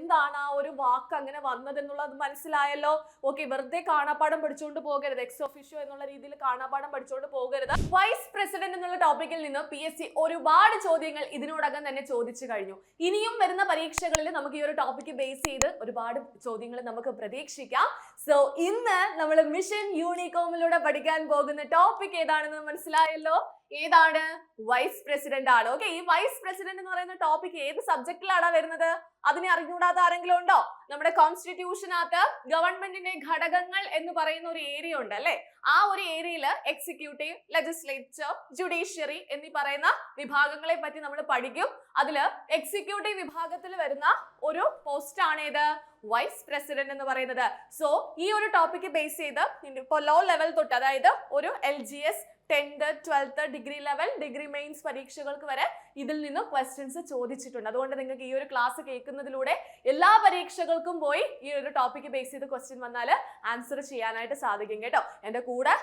എന്താണ് ആ ഒരു വാക്ക് അങ്ങനെ വന്നതെന്നുള്ളത് മനസ്സിലായല്ലോ. ഓക്കെ, വെറുതെ കാണാപ്പാഠം പഠിച്ചുകൊണ്ട് പോകരുത്, എക്സ് ഒഫീഷ്യോ എന്നുള്ള രീതിയിൽ കാണാപ്പാഠം പഠിച്ചുകൊണ്ട് പോകരുത്. വൈസ് പ്രസിഡന്റ് എന്നുള്ള ടോപ്പിക്കിൽ നിന്ന് PSC ഒരുപാട് ചോദ്യങ്ങൾ ഇതിനോടകം തന്നെ ചോദിച്ചു കഴിഞ്ഞു. ഇനിയും വരുന്ന പരീക്ഷകളിൽ നമുക്ക് ഈ ഒരു ടോപ്പിക്ക് ബേസ് ചെയ്ത് ഒരുപാട് ചോദ്യങ്ങൾ നമുക്ക് പ്രതീക്ഷിക്കാം. സോ ഇന്ന് നമ്മൾ മിഷൻ യൂണികോമിലൂടെ പഠിക്കാൻ പോകുന്ന ടോപ്പിക് ഏതാണെന്ന് മനസ്സിലായല്ലോ. ഏതാണ്? വൈസ് പ്രസിഡന്റ് ആണ്. ഓക്കെ, ഈ വൈസ് പ്രസിഡന്റ് എന്ന് പറയുന്ന ടോപ്പിക് ഏത് സബ്ജക്റ്റിലാണ് വരുന്നത്? അതിനെ അറിഞ്ഞൂടാത്ത ആരെങ്കിലും ഉണ്ടോ? നമ്മുടെ കോൺസ്റ്റിറ്റ്യൂഷനകത്ത് ഗവൺമെന്റിന്റെ ഘടകങ്ങൾ എന്ന് പറയുന്ന ഒരു ഏരിയ ഉണ്ട് അല്ലെ. ആ ഒരു ഏരിയയിൽ എക്സിക്യൂട്ടീവ്, ലെജിസ്ലേച്ചർ, ജുഡീഷ്യറി എന്നീ പറയുന്ന വിഭാഗങ്ങളെ പറ്റി നമ്മൾ പഠിക്കും. അതില് എക്സിക്യൂട്ടീവ് വിഭാഗത്തിൽ വരുന്ന ഒരു പോസ്റ്റ് ആണ് ഏത്? വൈസ് പ്രസിഡന്റ് എന്ന് പറയുന്നത്. സോ ഈ ഒരു ടോപ്പിക്ക് ബേസ് ചെയ്ത് ഇപ്പോ ലോ ലെവൽ തൊട്ട്, അതായത് ഒരു LGS 10th 12th degree level, degree mains പരീക്ഷകൾക്ക് വരെ ഇതിൽ നിന്ന് ക്വസ്റ്റ്യൻസ് ചോദിച്ചിട്ടുണ്ട്. അതുകൊണ്ട് നിങ്ങൾക്ക് ഈ ഒരു ക്ലാസ് കേൾക്കുന്നതിലൂടെ എല്ലാ പരീക്ഷകൾക്കും പോയി ഈ ഒരു ടോപ്പിക്ക് ബേസ് ചെയ്ത് ക്വസ്റ്റ്യൻ വന്നാൽ ആൻസർ ചെയ്യാനായിട്ട് സാധിക്കും കേട്ടോ. എന്റെ കൂടെ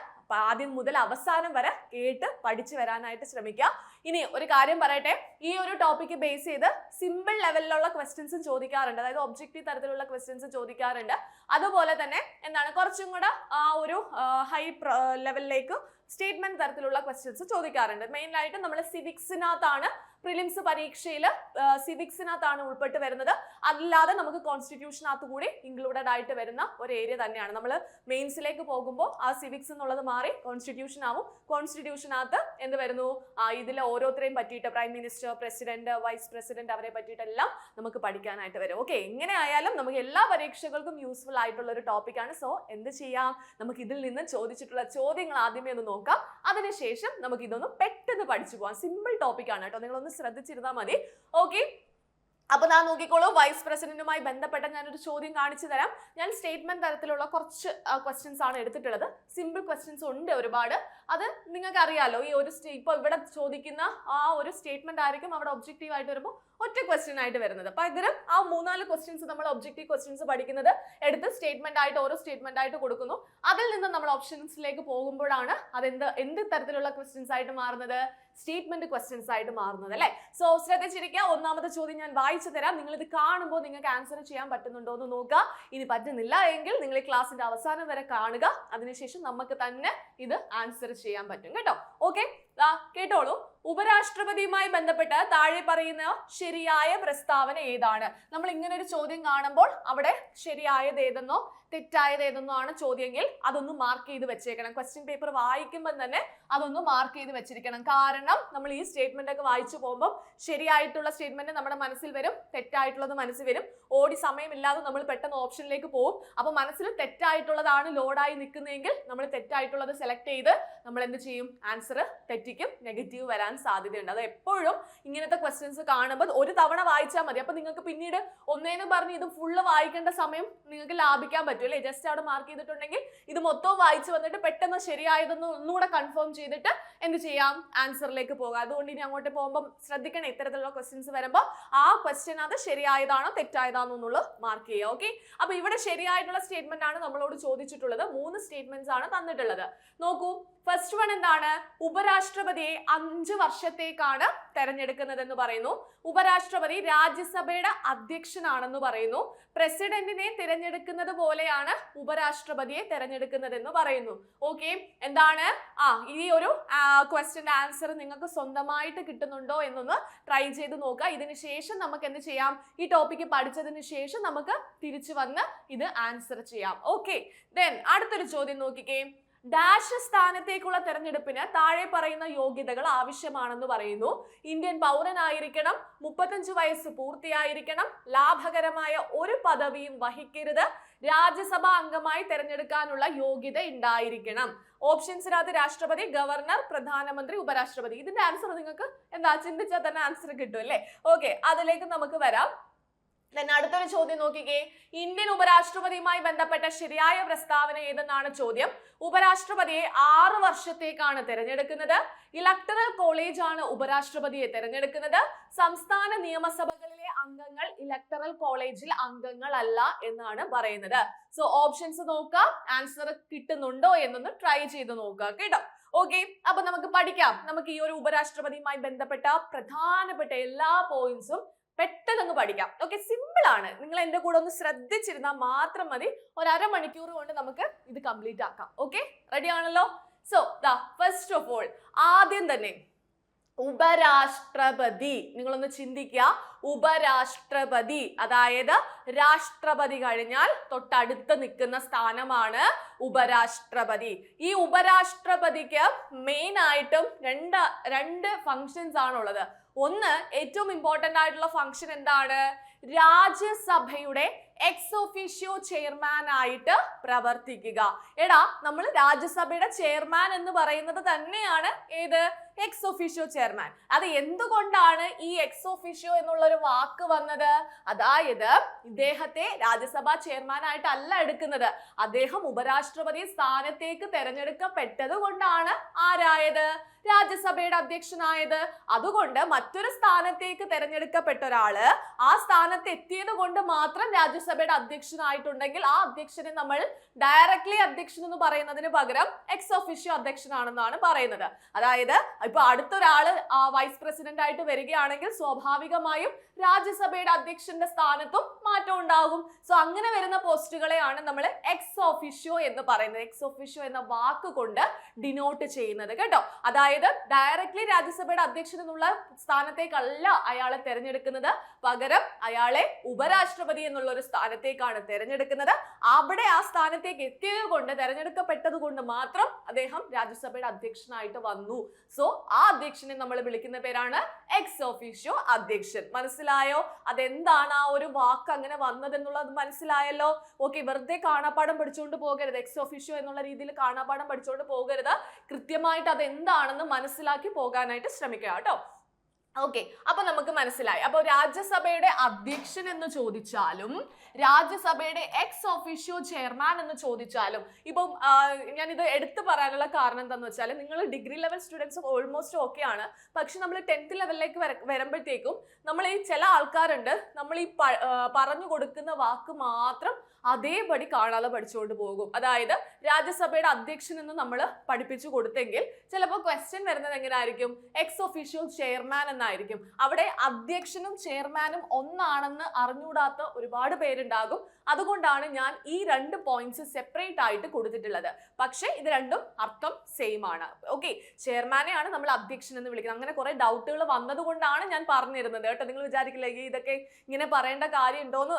ആദ്യം മുതൽ അവസാനം വരെ കേട്ട് പഠിച്ചു വരാനായിട്ട് ശ്രമിക്കുക. ഇനി ഒരു കാര്യം പറയട്ടെ, ഈ ഒരു ടോപ്പിക്ക് ബേസ് ചെയ്ത് സിമ്പിൾ ലെവലിലുള്ള ക്വസ്റ്റ്യൻസും ചോദിക്കാറുണ്ട്, അതായത് ഒബ്ജക്റ്റീവ് തരത്തിലുള്ള ക്വസ്റ്റ്യൻസ് ചോദിക്കാറുണ്ട്. അതുപോലെ തന്നെ എന്താണ്, കുറച്ചും കൂടെ ആ ഒരു ഹൈ ലെവലിലേക്ക് സ്റ്റേറ്റ്മെന്റ് തരത്തിലുള്ള ക്വസ്റ്റ്യൻസ് ചോദിക്കാറുണ്ട്. മെയിനായിട്ട് നമ്മൾ സിവിക്സിനകത്താണ്, പ്രിലിംസ് പരീക്ഷയിൽ സിവിക്സിനകത്താണ് ഉൾപ്പെട്ട് വരുന്നത്. അല്ലാതെ നമുക്ക് കോൺസ്റ്റിറ്റ്യൂഷനകത്ത് കൂടി ഇൻക്ലൂഡഡ് ആയിട്ട് വരുന്ന ഒരു ഏരിയ തന്നെയാണ്. നമ്മൾ മെയിൻസിലേക്ക് പോകുമ്പോൾ ആ സിവിക്സ് എന്നുള്ളത് മാറി കോൺസ്റ്റിറ്റ്യൂഷൻ ആവും. കോൺസ്റ്റിറ്റ്യൂഷനകത്ത് എന്ത് വരുന്നു? ഇതിലെ ഓരോരുത്തരെയും പറ്റിയിട്ട്, prime minister, president, vice president, അവരെ പറ്റിയിട്ടെല്ലാം നമുക്ക് പഠിക്കാനായിട്ട് വരും. ഓക്കെ, എങ്ങനെ ആയാലും നമുക്ക് എല്ലാ പരീക്ഷകൾക്കും യൂസ്ഫുൾ ആയിട്ടുള്ള ഒരു ടോപ്പിക്കാണ്. സോ എന്ത് ചെയ്യാം, നമുക്ക് ഇതിൽ നിന്ന് ചോദിച്ചിട്ടുള്ള ചോദ്യങ്ങൾ ആദ്യമേ ഒന്ന് നോക്കാം. അതിനുശേഷം നമുക്ക് ഇതൊന്ന് പെട്ടെന്ന് പഠിച്ചു പോകാം. സിമ്പിൾ ടോപ്പിക്കാണ് കേട്ടോ, നിങ്ങളൊന്ന് ശ്രദ്ധിച്ചിരുന്നാൽ മതി. ഓക്കെ, അപ്പൊ ഞാൻ നോക്കിക്കോളൂ. വൈസ് പ്രസിഡന്റുമായി ബന്ധപ്പെട്ട ഞാനൊരു ചോദ്യം കാണിച്ചു തരാം. ഞാൻ സ്റ്റേറ്റ്മെന്റ് തരത്തിലുള്ള കുറച്ച് ക്വസ്റ്റ്യൻസ് ആണ് എടുത്തിട്ടുള്ളത്. സിമ്പിൾ ക്വസ്റ്റ്യൻസ് ഉണ്ട് ഒരുപാട്. അത് നിങ്ങൾക്ക് അറിയാലോ, ഈ ഒരു ഇപ്പൊ ഇവിടെ ചോദിക്കുന്ന ആ ഒരു സ്റ്റേറ്റ്മെന്റ് ആയിരിക്കും അവിടെ ഒബ്ജക്റ്റീവ് ആയിട്ട് വരുമ്പോൾ ഒറ്റ ക്വസ്റ്റ്യൻ ആയിട്ട് വരുന്നത്. പകരം ആ 3-4 ക്വസ്റ്റ്യൻസ് നമ്മൾ ഒബ്ജക്റ്റീവ് ക്വസ്റ്റ്യൻസ് പഠിക്കുന്നത് എടുത്ത് സ്റ്റേറ്റ്മെന്റ് ആയിട്ട്, ഓരോ സ്റ്റേറ്റ്മെന്റ് ആയിട്ട് കൊടുക്കുന്നു. അതിൽ നിന്ന് നമ്മൾ ഓപ്ഷൻസിലേക്ക് പോകുമ്പോഴാണ് എന്ത് തരത്തിലുള്ള ക്വസ്റ്റ്യൻസ് ആയിട്ട് മാറുന്നത്? സ്റ്റേറ്റ്മെന്റ് ക്വസ്റ്റ്യൻസ് ആയിട്ട് മാറുന്നത് അല്ലെ. സോ ശ്രദ്ധിച്ചിരിക്കുക. ഒന്നാമത്തെ ചോദ്യം ഞാൻ വായിച്ചു തരാം. നിങ്ങൾ ഇത് കാണുമ്പോൾ നിങ്ങൾക്ക് ആൻസർ ചെയ്യാൻ പറ്റുന്നുണ്ടോ എന്ന് നോക്കുക. ഇനി പറ്റുന്നില്ല എങ്കിൽ നിങ്ങൾ ഈ ക്ലാസ്സിന്റെ അവസാനം വരെ കാണുക. അതിനുശേഷം നമുക്ക് തന്നെ ഇത് ആൻസർ ചെയ്യാൻ പറ്റും കേട്ടോ. ഓക്കെ, കേട്ടോളൂ. ഉപരാഷ്ട്രപതിയുമായി ബന്ധപ്പെട്ട് താഴെ പറയുന്ന ശരിയായ പ്രസ്താവന ഏതാണ്? നമ്മൾ ഇങ്ങനെ ഒരു ചോദ്യം കാണുമ്പോൾ അവിടെ ശരിയായത് ഏതെന്നോ തെറ്റായത് ഏതെന്നോ ആണ് ചോദ്യമെങ്കിൽ അതൊന്ന് മാർക്ക് ചെയ്ത് വെച്ചേക്കണം. ക്വസ്റ്റ്യൻ പേപ്പർ വായിക്കുമ്പോൾ തന്നെ അതൊന്ന് മാർക്ക് ചെയ്ത് വെച്ചിരിക്കണം. കാരണം നമ്മൾ ഈ സ്റ്റേറ്റ്മെന്റ് ഒക്കെ വായിച്ചു പോകുമ്പോൾ ശരിയായിട്ടുള്ള സ്റ്റേറ്റ്മെന്റ് നമ്മുടെ മനസ്സിൽ വരും, തെറ്റായിട്ടുള്ളത് മനസ്സിൽ വരും. ഓടി സമയമില്ലാതെ നമ്മൾ പെട്ടെന്ന് ഓപ്ഷനിലേക്ക് പോകും. അപ്പൊ മനസ്സിൽ തെറ്റായിട്ടുള്ളതാണ് ലോഡായി നിൽക്കുന്നതെങ്കിൽ നമ്മൾ തെറ്റായിട്ടുള്ളത് സെലക്ട് ചെയ്ത് നമ്മൾ എന്ത് ചെയ്യും? ആൻസർ തെറ്റിക്കും, നെഗറ്റീവ് വരാൻ സാധ്യതയുണ്ട്. അത് എപ്പോഴും ഇങ്ങനത്തെ ക്വസ്റ്റ്യൻസ് കാണുമ്പോൾ ഒരു തവണ വായിച്ചാൽ മതി. അപ്പൊ നിങ്ങൾക്ക് പിന്നീട് ഒന്നേന്ന് പറഞ്ഞ് ഇത് ഫുള്ള് വായിക്കേണ്ട സമയം നിങ്ങൾക്ക് ലാഭിക്കാൻ പറ്റും അല്ലേ. ജസ്റ്റ് അവിടെ മാർക്ക് ചെയ്തിട്ടുണ്ടെങ്കിൽ ഇത് മൊത്തവും വായിച്ചു വന്നിട്ട് പെട്ടെന്ന് ശരിയായതെന്ന് ഒന്നുകൂടെ കൺഫേം ചെയ്തിട്ട് എന്ത് ചെയ്യാം? ആൻസറിലേക്ക് പോകാം. അതുകൊണ്ട് ഇനി അങ്ങോട്ട് പോകുമ്പോൾ ശ്രദ്ധിക്കണം, ഇത്തരത്തിലുള്ള ക്വസ്റ്റ്യൻസ് വരുമ്പോൾ ആ ക്വസ്റ്റ്യൻ അത് ശരിയായതാണോ തെറ്റായതാണോ എന്നുള്ളത് മാർക്ക് ചെയ്യുക. ഓക്കെ, അപ്പൊ ഇവിടെ ശരിയായിട്ടുള്ള സ്റ്റേറ്റ്മെന്റ് ആണ് നമ്മളോട് ചോദിച്ചിട്ടുള്ളത്. 3 സ്റ്റേറ്റ്മെന്റ്സ് ആണ് തന്നിട്ടുള്ളത്. നോക്കൂ, ഫസ്റ്റ് വൺ എന്താണ്? ഉപരാഷ്ട്രപതിയെ 5 വർഷത്തേക്കാണ് തെരഞ്ഞെടുക്കുന്നത് എന്ന് പറയുന്നു. ഉപരാഷ്ട്രപതി രാജ്യസഭയുടെ അധ്യക്ഷനാണെന്ന് പറയുന്നു. പ്രസിഡന്റിനെ തിരഞ്ഞെടുക്കുന്നത് പോലെയാണ് ഉപരാഷ്ട്രപതിയെ തെരഞ്ഞെടുക്കുന്നത് എന്ന് പറയുന്നു. ഓക്കെ, എന്താണ് ഈ ഒരു ക്വസ്റ്റ്യന്റെ ആൻസർ നിങ്ങൾക്ക് സ്വന്തമായിട്ട് കിട്ടുന്നുണ്ടോ എന്നൊന്ന് ട്രൈ ചെയ്ത് നോക്കുക. ഇതിന് ശേഷം നമുക്ക് എന്ത് ചെയ്യാം? ഈ ടോപ്പിക്ക് പഠിച്ചതിന് ശേഷം നമുക്ക് തിരിച്ചു വന്ന് ഇത് ആൻസർ ചെയ്യാം. ഓക്കെ, ദെൻ അടുത്തൊരു ചോദ്യം നോക്കിക്കേ. ഡാഷ് സ്ഥാനത്തേക്കുള്ള തെരഞ്ഞെടുപ്പിന് താഴെ പറയുന്ന യോഗ്യതകൾ ആവശ്യമാണെന്ന് പറയുന്നു. ഇന്ത്യൻ പൗരനായിരിക്കണം, 35 വയസ്സ് പൂർത്തിയായിരിക്കണം, ലാഭകരമായ ഒരു പദവിയും വഹിക്കരുത്, രാജ്യസഭാ അംഗമായി തെരഞ്ഞെടുക്കാനുള്ള യോഗ്യത ഉണ്ടായിരിക്കണം. ഓപ്ഷൻസിനകത്ത് രാഷ്ട്രപതി, ഗവർണർ, പ്രധാനമന്ത്രി, ഉപരാഷ്ട്രപതി. ഇതിന്റെ ആൻസർ നിങ്ങൾക്ക് ചിന്തിച്ചാൽ തന്നെ ആൻസർ കിട്ടും അല്ലേ. ഓക്കെ, അതിലേക്ക് നമുക്ക് വരാം. അടുത്തൊരു ചോദ്യം നോക്കിക്കേ. ഇന്ത്യൻ ഉപരാഷ്ട്രപതിയുമായി ബന്ധപ്പെട്ട ശരിയായ പ്രസ്താവന ഏതെന്നാണ് ചോദ്യം. ഉപരാഷ്ട്രപതിയെ 6 വർഷത്തേക്കാണ് തെരഞ്ഞെടുക്കുന്നത്. ഇലക്ടറൽ കോളേജ് ആണ് ഉപരാഷ്ട്രപതിയെ തെരഞ്ഞെടുക്കുന്നത്. സംസ്ഥാന നിയമസഭകളിലെ അംഗങ്ങൾ ഇലക്ടറൽ കോളേജിൽ അംഗങ്ങളല്ല എന്നാണ് പറയുന്നത്. സോ ഓപ്ഷൻസ് നോക്കുക, ആൻസർ കിട്ടുന്നുണ്ടോ എന്നൊന്ന് ട്രൈ ചെയ്ത് നോക്കുക കേട്ടോ. ഓക്കെ, അപ്പൊ നമുക്ക് പഠിക്കാം. നമുക്ക് ഈ ഒരു ഉപരാഷ്ട്രപതിയുമായി ബന്ധപ്പെട്ട പ്രധാനപ്പെട്ട എല്ലാ പോയിന്റ്സും പെട്ടെന്ന് അങ്ങ് പഠിക്കാം. ഓക്കെ, സിമ്പിൾ ആണ്. നിങ്ങൾ എന്റെ കൂടെ ഒന്ന് ശ്രദ്ധിച്ചിരുന്നാൽ മാത്രം മതി. ഒരു അരമണിക്കൂർ കൊണ്ട് നമുക്ക് ഇത് കംപ്ലീറ്റ് ആക്കാം. ഓക്കെ, റെഡി ആണല്ലോ? സോ ഫസ്റ്റ് ഓഫ് ഓൾ ആദ്യം തന്നെ ഉപരാഷ്ട്രപതി, നിങ്ങളൊന്ന് ചിന്തിക്കുക. ഉപരാഷ്ട്രപതി അതായത് രാഷ്ട്രപതി കഴിഞ്ഞാൽ തൊട്ടടുത്ത് നിൽക്കുന്ന സ്ഥാനമാണ് ഉപരാഷ്ട്രപതി. ഈ ഉപരാഷ്ട്രപതിക്ക് മെയിൻ ആയിട്ടും രണ്ട് ഫങ്ഷൻസ് ആണുള്ളത്. ഒന്ന്, ഏറ്റവും ഇമ്പോർട്ടന്റ് ആയിട്ടുള്ള ഫങ്ഷൻ എന്താണ്? രാജ്യസഭയുടെ എക്സ് ഒഫീഷ്യോ ചെയർമാൻ ആയിട്ട് പ്രവർത്തിക്കുക. എടാ, നമ്മൾ രാജ്യസഭയുടെ ചെയർമാൻ എന്ന് പറയുന്നത് തന്നെയാണ് ഏത്? Ex officio chairman. അത് എന്തുകൊണ്ടാണ് ഈ എക്സ് ഒഫീഷ്യോ എന്നുള്ള ഒരു വാക്ക് വന്നത്? അതായത് ഇദ്ദേഹത്തെ രാജ്യസഭാ ചെയർമാൻ ആയിട്ടല്ല എടുക്കുന്നത്, അദ്ദേഹം ഉപരാഷ്ട്രപതി സ്ഥാനത്തേക്ക് തെരഞ്ഞെടുക്കപ്പെട്ടത് കൊണ്ടാണ് ആരായത്? രാജ്യസഭയുടെ അധ്യക്ഷനായത്. അതുകൊണ്ട് മറ്റൊരു സ്ഥാനത്തേക്ക് തെരഞ്ഞെടുക്കപ്പെട്ട ഒരാള് ആ സ്ഥാനത്ത് എത്തിയത് കൊണ്ട് മാത്രം രാജ്യസഭയുടെ അധ്യക്ഷനായിട്ടുണ്ടെങ്കിൽ ആ അധ്യക്ഷനെ നമ്മൾ ഡയറക്ട്ലി അധ്യക്ഷൻ എന്ന് പറയുന്നതിന് പകരം എക്സ് ഒഫീഷ്യോ അധ്യക്ഷനാണെന്നാണ് പറയുന്നത്. അതായത് ഇപ്പൊ അടുത്തൊരാള് വൈസ് പ്രസിഡന്റ് ആയിട്ട് വരികയാണെങ്കിൽ സ്വാഭാവികമായും രാജ്യസഭയുടെ അധ്യക്ഷന്റെ സ്ഥാനത്തും മാറ്റം ഉണ്ടാകും. സോ അങ്ങനെ വരുന്ന പോസ്റ്റുകളെയാണ് നമ്മൾ എക്സ് ഒഫീഷ്യോ എന്ന് പറയുന്നത്. എക്സ് ഒഫീഷ്യോ എന്ന വാക്ക് കൊണ്ട് ഡിനോട്ട് ചെയ്യുന്നത് കേട്ടോ. അതായത് ഡയറക്ട്ലി രാജ്യസഭയുടെ അധ്യക്ഷൻ എന്നുള്ള സ്ഥാനത്തേക്കല്ല അയാളെ തെരഞ്ഞെടുക്കുന്നത്, പകരം അയാളെ ഉപരാഷ്ട്രപതി എന്നുള്ള ഒരു സ്ഥാനത്തേക്കാണ് തെരഞ്ഞെടുക്കുന്നത്. അവിടെ ആ സ്ഥാനത്തേക്ക് എത്തിയത് കൊണ്ട്, തെരഞ്ഞെടുക്കപ്പെട്ടത് കൊണ്ട് മാത്രം അദ്ദേഹം രാജ്യസഭയുടെ അധ്യക്ഷനായിട്ട് വന്നു. സോ ആ അധ്യക്ഷനെ നമ്മൾ വിളിക്കുന്ന പേരാണ് എക്സ് ഒഫീഷ്യോ അധ്യക്ഷൻ. മനസ്സിലായോ? അതെന്താണ് ആ ഒരു വാക്ക് അങ്ങനെ വന്നതെന്നുള്ളത് മനസ്സിലായല്ലോ? ഓക്കെ, വെറുതെ കാണാപ്പാഠം പഠിച്ചുകൊണ്ട് പോകരുത്. എക്സ് ഒഫീഷ്യോ എന്നുള്ള രീതിയിൽ കാണാപ്പാഠം പഠിച്ചുകൊണ്ട് പോകരുത്. കൃത്യമായിട്ട് അത് എന്താണെന്ന് മനസ്സിലാക്കി പോകാനായിട്ട് ശ്രമിക്കുക കേട്ടോ. ഓക്കെ, അപ്പൊ നമുക്ക് മനസ്സിലായി. അപ്പൊ രാജ്യസഭയുടെ അധ്യക്ഷൻ എന്ന് ചോദിച്ചാലും രാജ്യസഭയുടെ എക്സ് ഒഫീഷ്യോ ചെയർമാൻ എന്ന് ചോദിച്ചാലും, ഇപ്പം ഞാൻ ഇത് എടുത്തു പറയാനുള്ള കാരണം എന്താന്ന് വെച്ചാൽ, നിങ്ങൾ degree level students almost okay ആണ്. പക്ഷെ നമ്മൾ 10th ലെവലിലേക്ക് വരുമ്പോഴത്തേക്കും നമ്മൾ ഈ ചില ആൾക്കാരുണ്ട്, നമ്മൾ ഈ പറഞ്ഞു കൊടുക്കുന്ന വാക്ക് മാത്രം അതേപടി കാണാതെ പഠിച്ചുകൊണ്ട് പോകും. അതായത് രാജ്യസഭയുടെ അധ്യക്ഷൻ എന്ന് നമ്മൾ പഠിപ്പിച്ചു കൊടുത്തെങ്കിൽ ചിലപ്പോൾ ക്വസ്റ്റ്യൻ വരുന്നത് എങ്ങനെയായിരിക്കും? എക്സ് ഒഫീഷ്യോ ചെയർമാൻ എന്നായിരിക്കും. അവിടെ അധ്യക്ഷനും ചെയർമാനും ഒന്നാണെന്ന് അറിഞ്ഞൂടാത്ത ഒരുപാട് പേരുണ്ടാകും. അതുകൊണ്ടാണ് ഞാൻ ഈ 2 പോയിന്റ്സ് സെപ്പറേറ്റ് ആയിട്ട് കൊടുത്തിട്ടുള്ളത്. പക്ഷെ ഇത് രണ്ടും അർത്ഥം സെയിം ആണ്. ഓക്കെ, ചെയർമാനെയാണ് നമ്മൾ അധ്യക്ഷൻ എന്ന് വിളിക്കുന്നത്. അങ്ങനെ കുറെ ഡൗട്ടുകൾ വന്നത് കൊണ്ടാണ് ഞാൻ പറഞ്ഞിരുന്നത് കേട്ടോ. നിങ്ങൾ വിചാരിക്കില്ല ഇതൊക്കെ ഇങ്ങനെ പറയേണ്ട കാര്യം ഉണ്ടോന്ന്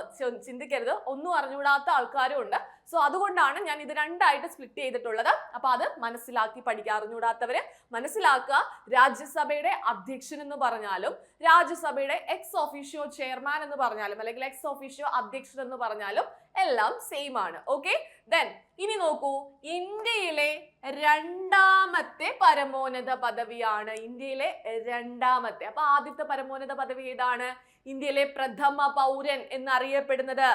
ചിന്തിക്കരുത്. ഒന്നും അറിഞ്ഞൂടാത്ത ആൾക്കാരും ഉണ്ട്. സോ അതുകൊണ്ടാണ് ഞാൻ ഇത് രണ്ടായിട്ട് സ്പ്ലിറ്റ് ചെയ്തിട്ടുള്ളത്. അപ്പൊ അത് മനസ്സിലാക്കി പഠിക്കുക. അറിഞ്ഞൂടാത്തവര് മനസ്സിലാക്കുക. രാജ്യസഭയുടെ അധ്യക്ഷൻ എന്ന് പറഞ്ഞാലും രാജ്യസഭയുടെ എക്സ് ഒഫീഷ്യോ ചെയർമാൻ എന്ന് പറഞ്ഞാലും അല്ലെങ്കിൽ എക്സ് ഒഫീഷ്യോ അധ്യക്ഷൻ എന്ന് പറഞ്ഞാലും എല്ലാം സെയിം ആണ്. ഓക്കെ, ദെൻ ഇനി നോക്കൂ, ഇന്ത്യയിലെ രണ്ടാമത്തെ പരമോന്നത പദവിയാണ്. ഇന്ത്യയിലെ രണ്ടാമത്തെ. അപ്പൊ ആദ്യത്തെ പരമോന്നത പദവി ഏതാണ്? ഇന്ത്യയിലെ പ്രഥമ പൗരൻ എന്നറിയപ്പെടുന്നത്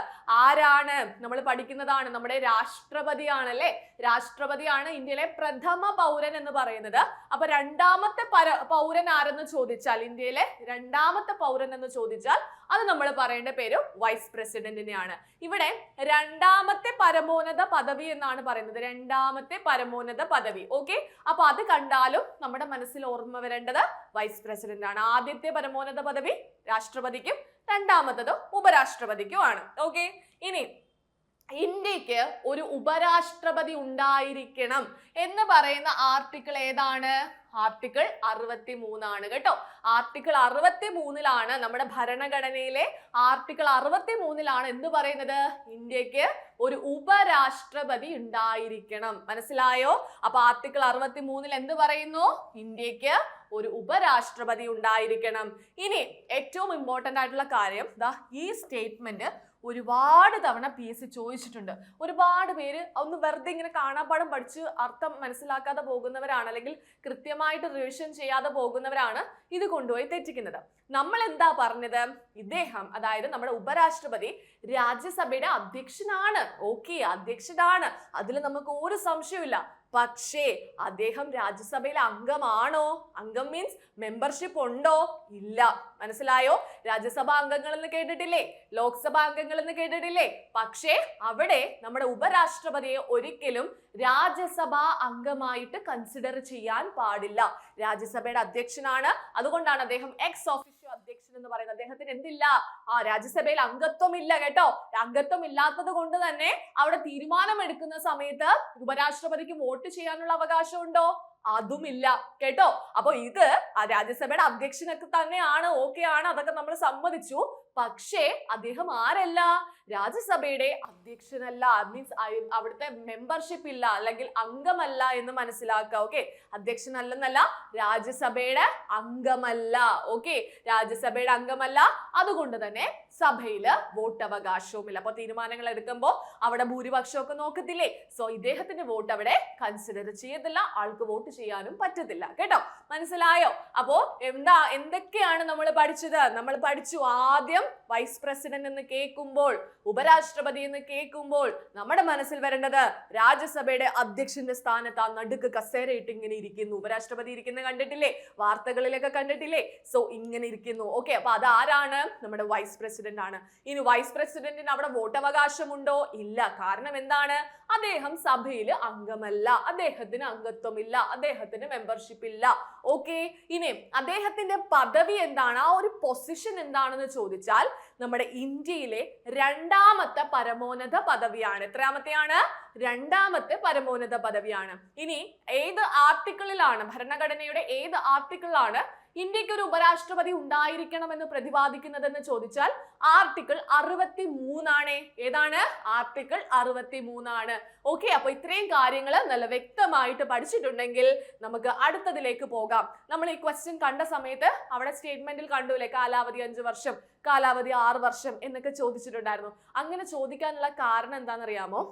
ആരാണ്? നമ്മൾ പഠിക്കുന്നതാണ്, നമ്മുടെ രാഷ്ട്രപതിയാണ് അല്ലെ. രാഷ്ട്രപതിയാണ് ഇന്ത്യയിലെ പ്രഥമ പൗരൻ എന്ന് പറയുന്നത്. അപ്പൊ രണ്ടാമത്തെ പൗരൻ ആരെന്ന് ചോദിച്ചാൽ, ഇന്ത്യയിലെ രണ്ടാമത്തെ പൗരൻ എന്ന് ചോദിച്ചാൽ അത് നമ്മൾ പറയേണ്ട പേര് വൈസ് പ്രസിഡന്റിനെയാണ്. ഇവിടെ രണ്ടാമത്തെ പരമോന്നത പദവി എന്നാണ് പറയുന്നത്. രണ്ടാമത്തെ പരമോന്നത പദവി. ഓക്കെ, അപ്പൊ അത് കണ്ടാലും നമ്മുടെ മനസ്സിൽ ഓർമ്മ വരേണ്ടത് വൈസ് പ്രസിഡന്റ് ആണ്. ആദ്യത്തെ പരമോന്നത പദവി രാഷ്ട്രപതിക്കും, രണ്ടാമത്തത് ഉപരാഷ്ട്രപതിക്കുമാണ്. ഓക്കെ, ഇനി ഇന്ത്യക്ക് ഒരു ഉപരാഷ്ട്രപതി ഉണ്ടായിരിക്കണം എന്ന് പറയുന്ന ആർട്ടിക്കിൾ ഏതാണ്? ആർട്ടിക്കിൾ 63 ആണ് കേട്ടോ. ആർട്ടിക്കിൾ 63 നമ്മുടെ ഭരണഘടനയിലെ ആർട്ടിക്കിൾ 63 എന്ത് പറയുന്നത്? ഇന്ത്യക്ക് ഒരു ഉപരാഷ്ട്രപതി ഉണ്ടായിരിക്കണം. മനസ്സിലായോ? അപ്പൊ ആർട്ടിക്കിൾ 63 എന്ത് പറയുന്നു? ഇന്ത്യക്ക് ഒരു ഉപരാഷ്ട്രപതി ഉണ്ടായിരിക്കണം. ഇനി ഏറ്റവും ഇമ്പോർട്ടന്റ് ആയിട്ടുള്ള കാര്യം ഈ സ്റ്റേറ്റ്മെന്റ് ഒരുപാട് തവണ PSC ചോദിച്ചിട്ടുണ്ട്. ഒരുപാട് പേര് ഒന്ന് വെറുതെ ഇങ്ങനെ കാണാപ്പാഠം പഠിച്ച് അർത്ഥം മനസ്സിലാക്കാതെ പോകുന്നവരാണ്, അല്ലെങ്കിൽ കൃത്യമായിട്ട് റിവിഷൻ ചെയ്യാതെ പോകുന്നവരാണ് ഇത് കൊണ്ടുപോയി തെറ്റിക്കുന്നത്. നമ്മൾ എന്താ പറഞ്ഞത്? ഇദ്ദേഹം, അതായത് നമ്മുടെ ഉപരാഷ്ട്രപതി രാജ്യസഭയുടെ അധ്യക്ഷനാണ്. ഓക്കെ, അധ്യക്ഷനാണ്, അതിൽ നമുക്ക് ഒരു സംശയമില്ല. പക്ഷേ അദ്ദേഹം രാജ്യസഭയിലെ അംഗമാണോ? അംഗം മീൻസ് മെമ്പർഷിപ്പ് ഉണ്ടോ? ഇല്ല. മനസ്സിലായോ? രാജ്യസഭാ അംഗങ്ങൾ എന്ന് കേട്ടിട്ടില്ലേ? ലോക്സഭാ അംഗങ്ങൾ എന്ന് കേട്ടിട്ടില്ലേ? പക്ഷേ അവിടെ നമ്മുടെ ഉപരാഷ്ട്രപതിയെ ഒരിക്കലും രാജ്യസഭാ അംഗമായിട്ട് കൺസിഡർ ചെയ്യാൻ പാടില്ല. രാജ്യസഭയുടെ അധ്യക്ഷനാണ്, അതുകൊണ്ടാണ് അദ്ദേഹം എക്സ് ഒഫീഷ്യോ അധ്യക്ഷൻ എന്ന് പറയുന്നത്. അദ്ദേഹത്തിന് എന്തില്ല? രാജ്യസഭയിൽ അംഗത്വം ഇല്ല കേട്ടോ. അംഗത്വം ഇല്ലാത്തത് കൊണ്ട് തന്നെ അവിടെ തീരുമാനം എടുക്കുന്ന സമയത്ത് ഉപരാഷ്ട്രപതിക്ക് വോട്ട് ചെയ്യാനുള്ള അവകാശം ഉണ്ടോ? അതുമില്ല കേട്ടോ. അപ്പൊ ഇത് രാജ്യസഭയുടെ അധ്യക്ഷനൊക്കെ തന്നെയാണ്, ഓക്കെ ആണ്, അതൊക്കെ നമ്മൾ സമ്മതിച്ചു. പക്ഷേ അദ്ദേഹം ആരല്ല? രാജ്യസഭയുടെ അധ്യക്ഷനല്ല. മീൻസ് അവിടുത്തെ മെമ്പർഷിപ്പ് ഇല്ല, അല്ലെങ്കിൽ അംഗമല്ല എന്ന് മനസ്സിലാക്കുക. ഓക്കെ, അധ്യക്ഷനല്ലെന്നല്ല, രാജ്യസഭയുടെ അംഗമല്ല. ഓക്കെ, രാജ്യസഭയുടെ അംഗമല്ല, അതുകൊണ്ട് തന്നെ സഭയില് വോട്ടവകാശവുമില്ല. അപ്പൊ തീരുമാനങ്ങൾ എടുക്കുമ്പോൾ അവിടെ ഭൂരിപക്ഷമൊക്കെ നോക്കത്തില്ലേ? സോ ഇദ്ദേഹത്തിന്റെ വോട്ട് അവിടെ കൺസിഡർ ചെയ്യത്തില്ല, ആൾക്ക് വോട്ട് ചെയ്യാനും പറ്റത്തില്ല കേട്ടോ. മനസ്സിലായോ? അപ്പോ എന്തൊക്കെയാണ് നമ്മൾ പഠിച്ചത്? നമ്മൾ പഠിച്ചു ആദ്യം വൈസ് പ്രസിഡന്റ് എന്ന് കേൾക്കുമ്പോൾ, ഉപരാഷ്ട്രപതി എന്ന് കേൾക്കുമ്പോൾ നമ്മുടെ മനസ്സിൽ വരേണ്ടത് രാജ്യസഭയുടെ അധ്യക്ഷന്റെ സ്ഥാനത്ത് ആ നടുക്ക് കസേരയിട്ട് ഇങ്ങനെ ഇരിക്കുന്നു. ഉപരാഷ്ട്രപതി ഇരിക്കുന്നത് കണ്ടിട്ടില്ലേ? വാർത്തകളിലൊക്കെ കണ്ടിട്ടില്ലേ? സോ ഇങ്ങനെ ഇരിക്കുന്നു. ഓക്കെ, അപ്പൊ അതാരാണ്? നമ്മുടെ വൈസ് പ്രസിഡന്റ് ആണ്. ഇനി വൈസ് പ്രസിഡന്റിന് അവിടെ വോട്ടവകാശമുണ്ടോ? ഇല്ല. കാരണം എന്താണ്? അദ്ദേഹം സഭയിൽ അംഗമല്ല, അദ്ദേഹത്തിന് അംഗത്വമില്ല, അദ്ദേഹത്തിന് മെമ്പർഷിപ്പ് ഇല്ല. ഓക്കെ, ഇനി അദ്ദേഹത്തിന്റെ പദവി എന്താണ്? ആ ഒരു പൊസിഷൻ എന്താണെന്ന് ചോദിച്ചാൽ നമ്മുടെ ഇന്ത്യയിലെ രണ്ടാമത്തെ പരമോന്നത പദവിയാണ്. എത്രാമത്തെയാണ്? രണ്ടാമത്തെ പരമോന്നത പദവിയാണ്. ഇനി ഏത് ആർട്ടിക്കിളിലാണ്, ഭരണഘടനയുടെ ഏത് ആർട്ടിക്കിളിലാണ് ഇന്ത്യക്ക് ഒരു ഉപരാഷ്ട്രപതി ഉണ്ടായിരിക്കണമെന്ന് പ്രതിപാദിക്കുന്നതെന്ന് ചോദിച്ചാൽ ആർട്ടിക്കിൾ 63 ആണ്. ഏതാണ്? ആർട്ടിക്കിൾ 63 ആണ്. ഓക്കെ, അപ്പൊ ഇത്രയും കാര്യങ്ങൾ നല്ല വ്യക്തമായിട്ട് പഠിച്ചിട്ടുണ്ടെങ്കിൽ നമുക്ക് അടുത്തതിലേക്ക് പോകാം. നമ്മൾ ഈ ക്വസ്റ്റ്യൻ കണ്ട സമയത്ത് അവിടെ സ്റ്റേറ്റ്മെന്റിൽ കണ്ടുല്ലേ, കാലാവധി 5 വർഷം, കാലാവധി 6 വർഷം എന്നൊക്കെ ചോദിച്ചിട്ടുണ്ടായിരുന്നു. അങ്ങനെ ചോദിക്കാനുള്ള കാരണം എന്താണെന്നറിയാമോ?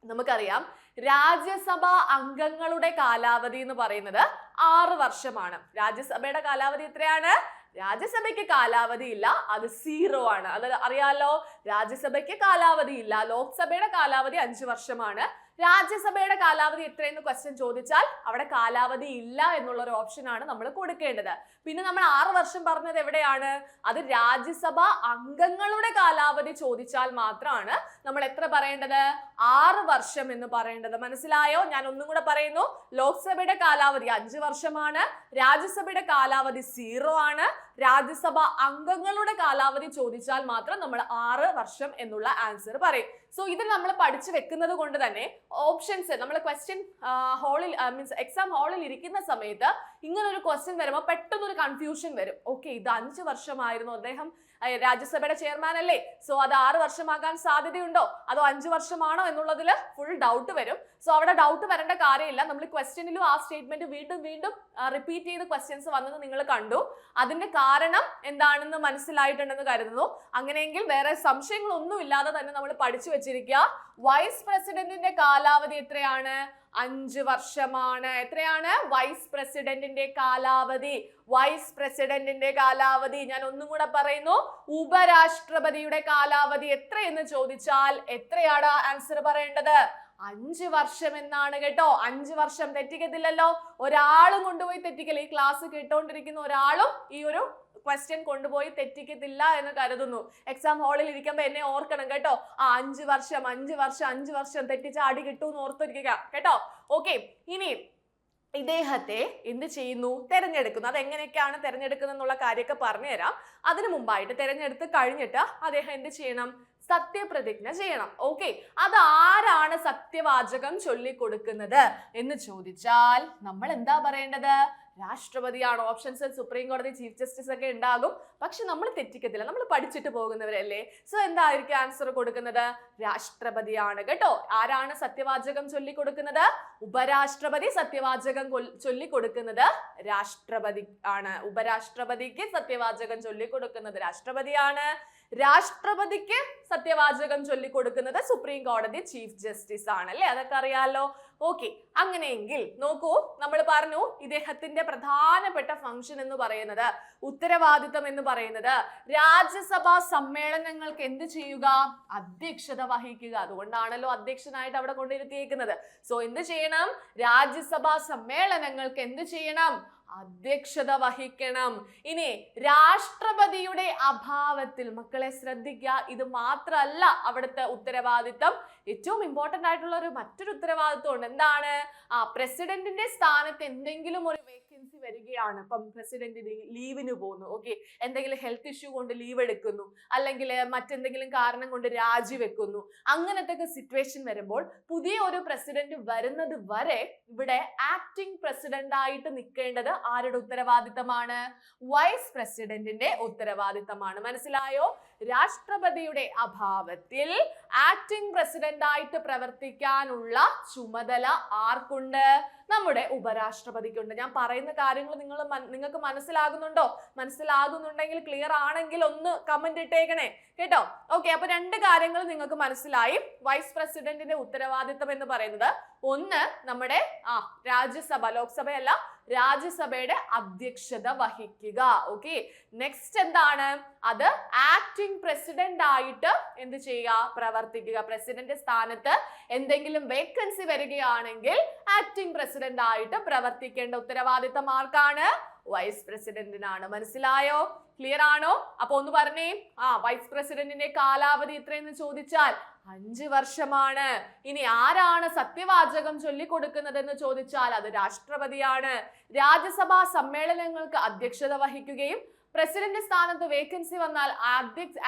നമുക്കറിയാം രാജ്യസഭാ അംഗങ്ങളുടെ കാലാവധി എന്ന് പറയുന്നത് 6 വർഷമാണ്. രാജ്യസഭയുടെ കാലാവധി എത്രയാണ്? രാജ്യസഭയ്ക്ക് കാലാവധി ഇല്ല, അത് 0 ആണ്. അത് അറിയാലോ. രാജ്യസഭയ്ക്ക് കാലാവധി ഇല്ല, ലോക്സഭയുടെ കാലാവധി 5 വർഷമാണ്. രാജ്യസഭയുടെ കാലാവധി എത്രയെന്ന് ക്വസ്റ്റ്യൻ ചോദിച്ചാൽ അവിടെ കാലാവധി ഇല്ല എന്നുള്ള ഒരു ഓപ്ഷൻ ആണ് നമ്മൾ കൊടുക്കേണ്ടത്. പിന്നെ നമ്മൾ 6 വർഷം പറഞ്ഞത് എവിടെയാണ്? അത് രാജ്യസഭ അംഗങ്ങളുടെ കാലാവധി ചോദിച്ചാൽ മാത്രമാണ് നമ്മൾ എത്ര പറയേണ്ടത്? 6 വർഷം എന്ന് പറയേണ്ടത്. മനസ്സിലായോ? ഞാൻ ഒന്നും കൂടെ പറയുന്നു. ലോക്സഭയുടെ കാലാവധി 5 വർഷമാണ്, രാജ്യസഭയുടെ കാലാവധി 0 ആണ്. രാജ്യസഭ അംഗങ്ങളുടെ കാലാവധി ചോദിച്ചാൽ മാത്രം നമ്മൾ 6 വർഷം എന്നുള്ള ആൻസർ പറയും. സോ ഇത് നമ്മൾ പഠിച്ചു വെക്കുന്നത് കൊണ്ട് തന്നെ ഓപ്ഷൻസ് നമ്മൾ ക്വസ്റ്റ്യൻ ഹാളിൽ മീൻസ് എക്സാം ഹാളിൽ ഇരിക്കുന്ന സമയത്ത് ഇങ്ങനെ ഒരു ക്വസ്റ്റ്യൻ വരുമ്പോൾ പെട്ടെന്നൊരു കൺഫ്യൂഷൻ വരും. ഓക്കെ, ഇത് 5 വർഷമായിരുന്നു, അദ്ദേഹം രാജ്യസഭയുടെ ചെയർമാൻ അല്ലേ, സോ അത് 6 വർഷമാകാൻ സാധ്യതയുണ്ടോ, അതോ 5 വർഷമാണോ എന്നുള്ളതിൽ ഫുൾ ഡൗട്ട് വരും. സോ അവിടെ ഡൗട്ട് വരേണ്ട കാര്യമില്ല. നമ്മൾ ക്വസ്റ്റ്യനിലും ആ സ്റ്റേറ്റ്മെന്റ് വീണ്ടും വീണ്ടും റിപ്പീറ്റ് ചെയ്ത് ക്വസ്റ്റ്യൻസ് വന്നത് നിങ്ങൾ കണ്ടു. അതിന്റെ കാരണം എന്താണെന്ന് മനസ്സിലായിട്ടുണ്ടെന്ന് കരുതുന്നു. അങ്ങനെയെങ്കിൽ വേറെ സംശയങ്ങളൊന്നും ഇല്ലാതെ തന്നെ നമ്മൾ പഠിച്ചു വെച്ചിരിക്കുക. വൈസ് പ്രസിഡന്റിന്റെ കാലാവധി എത്രയാണ്? 5 വർഷമാണ്. എത്രയാണ്? വൈസ് പ്രസിഡന്റിന്റെ കാലാവധി. വൈസ് പ്രസിഡന്റിന്റെ കാലാവധി ഞാൻ ഒന്നും കൂടെ പറയുന്നു. ഉപരാഷ്ട്രപതിയുടെ കാലാവധി എത്രയെന്ന് ചോദിച്ചാൽ എത്രയാണ് ആൻസർ പറയേണ്ടത്? 5 വർഷം എന്നാണ് കേട്ടോ. 5 വർഷം തെറ്റിക്കത്തില്ലല്ലോ. ഒരാളും കൊണ്ടുപോയി തെറ്റിക്കൽ, ഈ ക്ലാസ് കേട്ടോണ്ടിരിക്കുന്ന ഒരാളും ഈ ഒരു ക്വസ്റ്റ്യൻ കൊണ്ടുപോയി തെറ്റിക്കത്തില്ല എന്ന് കരുതുന്നു. എക്സാം ഹാളിൽ ഇരിക്കുമ്പോ എന്നെ ഓർക്കണം കേട്ടോ. 5 വർഷം 5 വർഷം 5 വർഷം തെറ്റിച്ച അടി കിട്ടൂന്ന് ഓർത്തിരിക്കുക കേട്ടോ. ഓക്കെ, ഇനി ഇദ്ദേഹത്തെ എന്ത് ചെയ്യുന്നു? തെരഞ്ഞെടുക്കുന്നു. അതെങ്ങനെയൊക്കെയാണ് തെരഞ്ഞെടുക്കുന്നത് എന്നുള്ള കാര്യമൊക്കെ പറഞ്ഞുതരാം. അതിനു മുമ്പായിട്ട് തെരഞ്ഞെടുത്ത് കഴിഞ്ഞിട്ട് അദ്ദേഹം എന്ത് ചെയ്യണം? സത്യപ്രതിജ്ഞ ചെയ്യണം. ഓക്കെ, അതാരാണ് സത്യവാചകം ചൊല്ലിക്കൊടുക്കുന്നത് എന്ന് ചോദിച്ചാൽ നമ്മൾ എന്താ പറയേണ്ടത്? രാഷ്ട്രപതിയാണ്. ഓപ്ഷൻസ് സുപ്രീം കോടതി ചീഫ് ജസ്റ്റിസ് ഒക്കെ ഉണ്ടാകും, പക്ഷെ നമ്മൾ തെറ്റിക്കത്തില്ല, നമ്മൾ പഠിച്ചിട്ട് പോകുന്നവരല്ലേ. സോ എന്തായിരിക്കും ആൻസർ കൊടുക്കുന്നത്? രാഷ്ട്രപതിയാണ് കേട്ടോ. ആരാണ് സത്യവാചകം ചൊല്ലിക്കൊടുക്കുന്നത്? ഉപരാഷ്ട്രപതി. സത്യവാചകം ചൊല്ലിക്കൊടുക്കുന്നത് രാഷ്ട്രപതി ആണ്. ഉപരാഷ്ട്രപതിക്ക് സത്യവാചകം ചൊല്ലിക്കൊടുക്കുന്നത് രാഷ്ട്രപതിയാണ്. രാഷ്ട്രപതിക്ക് സത്യവാചകം ചൊല്ലിക്കൊടുക്കുന്നത് സുപ്രീം കോടതി ചീഫ് ജസ്റ്റിസ് ആണ് അല്ലെ. അതൊക്കെ അറിയാലോ. ഓക്കെ, അങ്ങനെയെങ്കിൽ നോക്കൂ, നമ്മൾ പറഞ്ഞു ഇദ്ദേഹത്തിന്റെ പ്രധാനപ്പെട്ട ഫംഗ്ഷൻ എന്ന് പറയുന്നത്, ഉത്തരവാദിത്തം എന്ന് പറയുന്നത് രാജ്യസഭാ സമ്മേളനങ്ങൾക്ക് എന്ത് ചെയ്യുക? അധ്യക്ഷത വഹിക്കുക. അതുകൊണ്ടാണല്ലോ അധ്യക്ഷനായിട്ട് അവിടെ കൊണ്ടിരുത്തിയേക്കുന്നത്. സോ എന്ത് ചെയ്യണം? രാജ്യസഭാ സമ്മേളനങ്ങൾക്ക് എന്ത് ചെയ്യണം? അധ്യക്ഷത വഹിക്കണം. ഇനി രാഷ്ട്രപതിയുടെ അഭാവത്തിൽ മക്കളെ ശ്രദ്ധിക്കുക, ഇത് മാത്രമല്ല അവിടുത്തെ ഉത്തരവാദിത്തം. ഏറ്റവും ഇമ്പോർട്ടന്റ് ആയിട്ടുള്ള മറ്റൊരു ഉത്തരവാദിത്വം ഉണ്ട്. എന്താണ്? പ്രസിഡന്റിന്റെ സ്ഥാനത്ത് എന്തെങ്കിലും ഒരു വേക്കൻസി എമർജൻസി വരികയാണ്, ഇപ്പം പ്രസിഡന്റ് ലീവിന് പോകുന്നു, ഓക്കെ, എന്തെങ്കിലും ഹെൽത്ത് ഇഷ്യൂ കൊണ്ട് ലീവ് എടുക്കുന്നു, അല്ലെങ്കിൽ മറ്റെന്തെങ്കിലും കാരണം കൊണ്ട് രാജിവെക്കുന്നു, അങ്ങനത്തെ സിറ്റുവേഷൻ വരുമ്പോൾ പുതിയ ഒരു പ്രസിഡന്റ് വരുന്നത് വരെ ഇവിടെ ആക്ടിംഗ് പ്രസിഡന്റ് ആയിട്ട് നിൽക്കേണ്ടത് ആരുടെ ഉത്തരവാദിത്തമാണ്? വൈസ് പ്രസിഡന്റിന്റെ ഉത്തരവാദിത്തമാണ്. മനസ്സിലായോ? രാഷ്ട്രപതിയുടെ അഭാവത്തിൽ ആക്ടിംഗ് പ്രസിഡന്റ് ആയിട്ട് പ്രവർത്തിക്കാനുള്ള ചുമതല ആർക്കുണ്ട്? നമ്മുടെ ഉപരാഷ്ട്രപതിക്കുണ്ട്. ഞാൻ പറയുന്ന കാര്യങ്ങൾ നിങ്ങൾക്ക് മനസ്സിലാകുന്നുണ്ടോ? മനസ്സിലാകുന്നുണ്ടെങ്കിൽ, ക്ലിയർ ആണെങ്കിൽ ഒന്ന് കമന്റ് ഇട്ടേക്കണേ കേട്ടോ. ഓക്കെ, അപ്പൊ രണ്ട് കാര്യങ്ങൾ നിങ്ങൾക്ക് മനസ്സിലായി. വൈസ് പ്രസിഡന്റിന്റെ ഉത്തരവാദിത്തം എന്ന് പറയുന്നത് ഒന്ന് നമ്മുടെ രാജ്യസഭ, ലോക്സഭയല്ല, രാജ്യസഭയുടെ അധ്യക്ഷത വഹിക്കുക. ഓക്കെ, നെക്സ്റ്റ് എന്താണ്? അത് ആക്ടിംഗ് പ്രസിഡന്റ് ആയിട്ട് എന്ത് ചെയ്യുക? പ്രവർത്തിക്കുക. പ്രസിഡന്റ് സ്ഥാനത്ത് എന്തെങ്കിലും വേക്കൻസി വരികയാണെങ്കിൽ ആക്ടിംഗ് പ്രസിഡന്റ് ആയിട്ട് പ്രവർത്തിക്കേണ്ട ഉത്തരവാദിത്തം ആർക്കാണ്? വൈസ് പ്രസിഡന്റിനാണ്. മനസ്സിലായോ? ക്ലിയർ ആണോ? അപ്പൊ ഒന്ന് പറഞ്ഞേ, വൈസ് പ്രസിഡന്റിന്റെ കാലാവധി എത്രയെന്ന് ചോദിച്ചാൽ 5 വർഷമാണ്. ഇനി ആരാണ് സത്യവാചകം ചൊല്ലിക്കൊടുക്കുന്നതെന്ന് ചോദിച്ചാൽ അത് രാഷ്ട്രപതിയാണ്. രാജ്യസഭാ സമ്മേളനങ്ങൾക്ക് അധ്യക്ഷത വഹിക്കുകയും പ്രസിഡന്റ് സ്ഥാനത്ത് വേക്കൻസി വന്നാൽ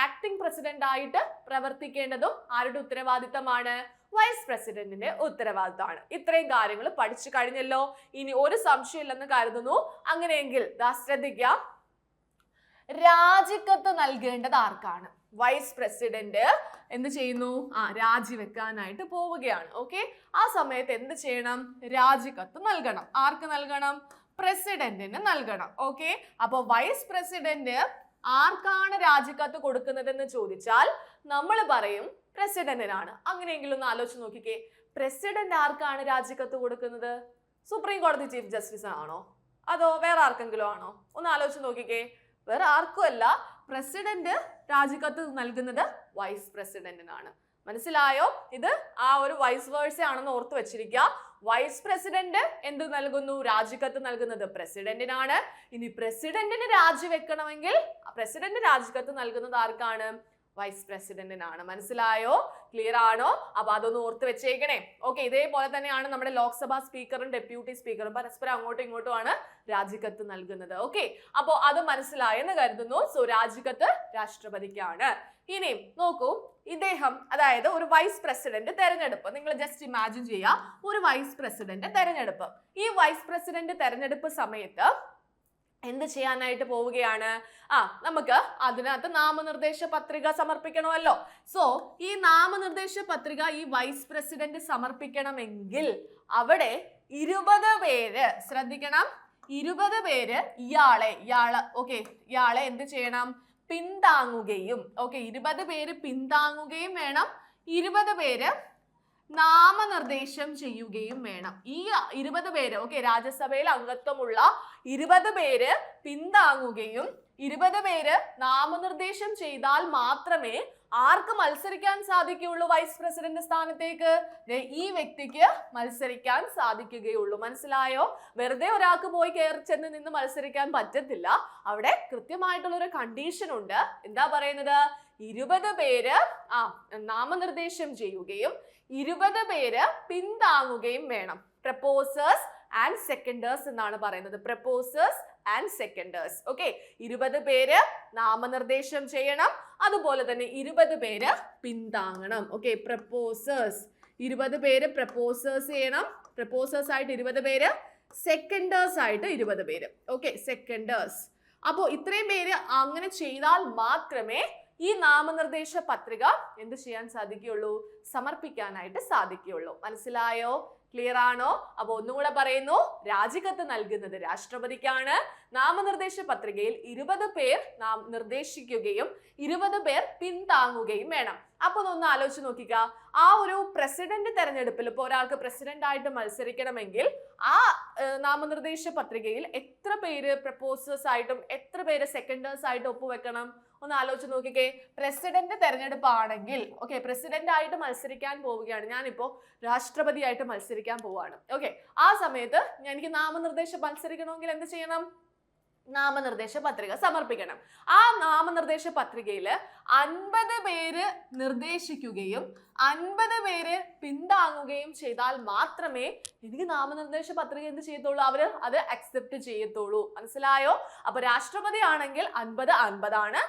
ആക്ടിംഗ് പ്രസിഡന്റ് ആയിട്ട് പ്രവർത്തിക്കേണ്ടതും ആരുടെ ഉത്തരവാദിത്തമാണ്? വൈസ് പ്രസിഡന്റിന്റെ ഉത്തരവാദിത്തമാണ്. ഇത്രയും കാര്യങ്ങൾ പഠിച്ചു കഴിഞ്ഞല്ലോ. ഇനി ഒരു സംശയമില്ലെന്ന് കരുതുന്നു. അങ്ങനെയെങ്കിൽ ശ്രദ്ധിക്കുക, രാജിക്കത്ത് നൽകേണ്ടത് ആർക്കാണ്? വൈസ് പ്രസിഡന്റ് എന്ത് ചെയ്യുന്നു? രാജിവെക്കാനായിട്ട് പോവുകയാണ്. ഓക്കെ, ആ സമയത്ത് എന്ത് ചെയ്യണം? രാജിക്കത്ത് നൽകണം. ആർക്ക് നൽകണം? പ്രസിഡന്റിന് നൽകണം. ഓക്കെ, അപ്പൊ വൈസ് പ്രസിഡന്റ് ആർക്കാണ് രാജിക്കത്ത് കൊടുക്കുന്നതെന്ന് ചോദിച്ചാൽ നമ്മൾ പറയും പ്രസിഡന്റിനാണ്. അങ്ങനെയെങ്കിലും ഒന്ന് ആലോചിച്ച് നോക്കിക്കേ, പ്രസിഡന്റ് ആർക്കാണ് രാജിക്കത്ത് കൊടുക്കുന്നത്? സുപ്രീം കോടതി ചീഫ് ജസ്റ്റിസ് ആണോ, അതോ വേറെ ആർക്കെങ്കിലും ആണോ? ഒന്ന് ആലോചിച്ച് നോക്കിക്കേ. വേറെ ആർക്കും അല്ല, പ്രസിഡന്റ് രാജിക്കത്ത് നൽകുന്നത് വൈസ് പ്രസിഡന്റിനാണ്. മനസ്സിലായോ? ഇത് ഒരു വൈസ് വേഴ്സ ആണെന്ന് ഓർത്ത് വെച്ചിരിക്കുക. വൈസ് പ്രസിഡന്റ് എന്ത് നൽകുന്നു? രാജിക്കത്ത് നൽകുന്നത് പ്രസിഡന്റിനാണ്. ഇനി പ്രസിഡന്റിന് രാജിവെക്കണമെങ്കിൽ പ്രസിഡന്റ് രാജിക്കത്ത് നൽകുന്നത് ആർക്കാണ്? വൈസ് പ്രസിഡന്റിനാണ്. മനസ്സിലായോ? ക്ലിയർ ആണോ? അപ്പൊ അതൊന്ന് ഓർത്ത് വെച്ചേക്കണേ. ഓക്കെ, ഇതേപോലെ തന്നെയാണ് നമ്മുടെ ലോക്സഭാ സ്പീക്കറും ഡെപ്യൂട്ടി സ്പീക്കറും പരസ്പരം അങ്ങോട്ടും ഇങ്ങോട്ടും ആണ് രാജിക്കത്ത് നൽകുന്നത്. ഓക്കെ, അപ്പോ അത് മനസ്സിലായെന്ന് കരുതുന്നു. സോ രാജിക്കത്ത് രാഷ്ട്രപതിക്കാണ്. ഇനി നോക്കൂ, ഇദ്ദേഹം, അതായത് ഒരു വൈസ് പ്രസിഡന്റ് തെരഞ്ഞെടുപ്പ്, നിങ്ങൾ ജസ്റ്റ് ഇമാജിൻ ചെയ്യുക, ഒരു വൈസ് പ്രസിഡന്റ് തെരഞ്ഞെടുപ്പ്. ഈ വൈസ് പ്രസിഡന്റ് തെരഞ്ഞെടുപ്പ് സമയത്ത് എന്ത് ചെയ്യാനായിട്ട് പോവുകയാണ്? നമുക്ക് അതിനകത്ത് നാമനിർദ്ദേശ പത്രിക സമർപ്പിക്കണമല്ലോ. സോ ഈ നാമനിർദ്ദേശ പത്രിക ഈ വൈസ് പ്രസിഡന്റ് സമർപ്പിക്കണമെങ്കിൽ അവിടെ 20 പേര്, ശ്രദ്ധിക്കണം, 20 പേര് ഇയാളെ എന്ത് ചെയ്യണം? പിന്താങ്ങുകയും, 20 പേര് പിന്താങ്ങുകയും വേണം, 20 പേര് നാമനിർദ്ദേശം ചെയ്യുകയും വേണം. ഈ 20 പേര്, രാജ്യസഭയിൽ അംഗത്വമുള്ള 20 പേര് പിന്താങ്ങുകയും 20 പേര് നാമനിർദ്ദേശം ചെയ്താൽ മാത്രമേ ആർക്ക് മത്സരിക്കാൻ സാധിക്കുകയുള്ളൂ? വൈസ് പ്രസിഡന്റ് സ്ഥാനത്തേക്ക് ഈ വ്യക്തിക്ക് മത്സരിക്കാൻ സാധിക്കുകയുള്ളൂ. മനസ്സിലായോ? വെറുതെ ഒരാൾക്ക് പോയി കയറി ചെന്ന് നിന്ന് മത്സരിക്കാൻ പറ്റത്തില്ല. അവിടെ കൃത്യമായിട്ടുള്ള ഒരു കണ്ടീഷൻ ഉണ്ട്. എന്താ പറയുന്നത്? 20 പേര് നാമനിർദ്ദേശം ചെയ്യുകയും 20 പേര് പിന്താങ്ങുകയും വേണം. പ്രപ്പോസേഴ്സ് ആൻഡ് സെക്കൻഡേഴ്സ് എന്നാണ് പറയുന്നത്. പ്രപ്പോസേഴ്സ് ആൻഡ് സെക്കൻഡേഴ്സ്. 20 പേര് നാമനിർദ്ദേശം ചെയ്യണം, അതുപോലെ തന്നെ 20 പേര് പിന്താങ്ങണം. പ്രപ്പോസേഴ്സ് 20 പേര് പ്രപ്പോസേഴ്സ് ചെയ്യണം, പ്രപ്പോസേഴ്സ് ആയിട്ട് 20 പേര്, സെക്കൻഡേഴ്സ് ആയിട്ട് 20 പേര്. സെക്കൻഡേഴ്സ്. അപ്പോൾ ഇത്രയും പേര് അങ്ങനെ ചെയ്താൽ മാത്രമേ ഈ നാമനിർദ്ദേശ പത്രിക എന്ത് ചെയ്യാൻ സാധിക്കുകയുള്ളൂ? സമർപ്പിക്കാനായിട്ട് സാധിക്കുകയുള്ളൂ. മനസ്സിലായോ? ക്ലിയർ ആണോ? അപ്പൊ ഒന്നുകൂടെ പറയുന്നു, രാജിക്കത്ത് നൽകുന്നത് രാഷ്ട്രപതിക്കാണ്. നാമനിർദ്ദേശ പത്രികയിൽ 20 പേർ നിർദ്ദേശിക്കുകയും 20 പേർ പിന്താങ്ങുകയും വേണം. അപ്പൊ ഒന്ന് ആലോചിച്ച് നോക്കിക്ക, ആ ഒരു പ്രസിഡന്റ് തെരഞ്ഞെടുപ്പിൽ ഇപ്പോൾ ഒരാൾക്ക് പ്രസിഡന്റ് ആയിട്ട് മത്സരിക്കണമെങ്കിൽ ആ നാമനിർദ്ദേശ പത്രികയിൽ എത്ര പേര് പ്രപ്പോസേഴ്സ് ആയിട്ടും എത്ര പേര് സെക്കൻഡേഴ്സ് ആയിട്ടും ഒപ്പുവെക്കണം? ഒന്ന് ആലോചിച്ച് നോക്കിക്കേ. പ്രസിഡന്റ് തെരഞ്ഞെടുപ്പ് ആണെങ്കിൽ പ്രസിഡന്റ് ആയിട്ട് മത്സരിക്കാൻ പോവുകയാണ്, ഞാനിപ്പോ രാഷ്ട്രപതി ആയിട്ട് മത്സരിക്കാൻ പോവാണ്. ആ സമയത്ത് എനിക്ക് നാമനിർദ്ദേശം മത്സരിക്കണമെങ്കിൽ എന്ത് ചെയ്യണം? നാമനിർദ്ദേശ പത്രിക സമർപ്പിക്കണം. ആ നാമനിർദ്ദേശ പത്രികയിൽ 50 പേര് നിർദ്ദേശിക്കുകയും 50 പേര് പിന്താങ്ങുകയും ചെയ്താൽ മാത്രമേ എനിക്ക് നാമനിർദ്ദേശ പത്രിക എന്ത് ചെയ്യത്തുള്ളൂ, അവര് അത് അക്സെപ്റ്റ് ചെയ്യത്തുള്ളൂ. മനസ്സിലായോ? അപ്പൊ രാഷ്ട്രപതി ആണെങ്കിൽ 50-50 ആണ്,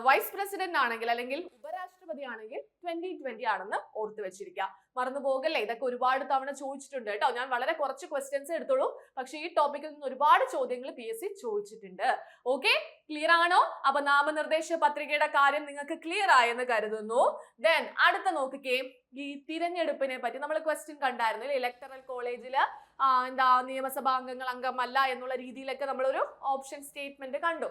വൈസ് പ്രസിഡന്റ് ആണെങ്കിൽ അല്ലെങ്കിൽ ഉപരാഷ്ട്രപതി ആണെങ്കിൽ 20-20 ആണെന്ന് ഓർത്ത് വെച്ചിരിക്കുക. മറന്നു പോകല്ലേ, ഇതൊക്കെ ഒരുപാട് തവണ ചോദിച്ചിട്ടുണ്ട് കേട്ടോ. ഞാൻ വളരെ കുറച്ച് ക്വസ്റ്റ്യൻസ് എടുത്തോളൂ, പക്ഷേ ഈ ടോപ്പിക്കിൽ നിന്ന് ഒരുപാട് ചോദ്യങ്ങൾ PSC ചോദിച്ചിട്ടുണ്ട്. ഓക്കെ, ക്ലിയർ ആണോ? അപ്പൊ നാമനിർദ്ദേശ പത്രികയുടെ കാര്യം നിങ്ങൾക്ക് ക്ലിയർ ആയെന്ന് കരുതുന്നു. ദെൻ അടുത്ത നോക്കിക്കേ, ഈ തിരഞ്ഞെടുപ്പിനെ പറ്റി നമ്മൾ ക്വസ്റ്റ്യൻ കണ്ടായിരുന്നു. ഇലക്ടറൽ കോളേജില് എന്താ നിയമസഭാ അംഗങ്ങൾ അംഗമല്ല എന്നുള്ള രീതിയിലൊക്കെ നമ്മളൊരു ഓപ്ഷൻ സ്റ്റേറ്റ്മെന്റ് കണ്ടു.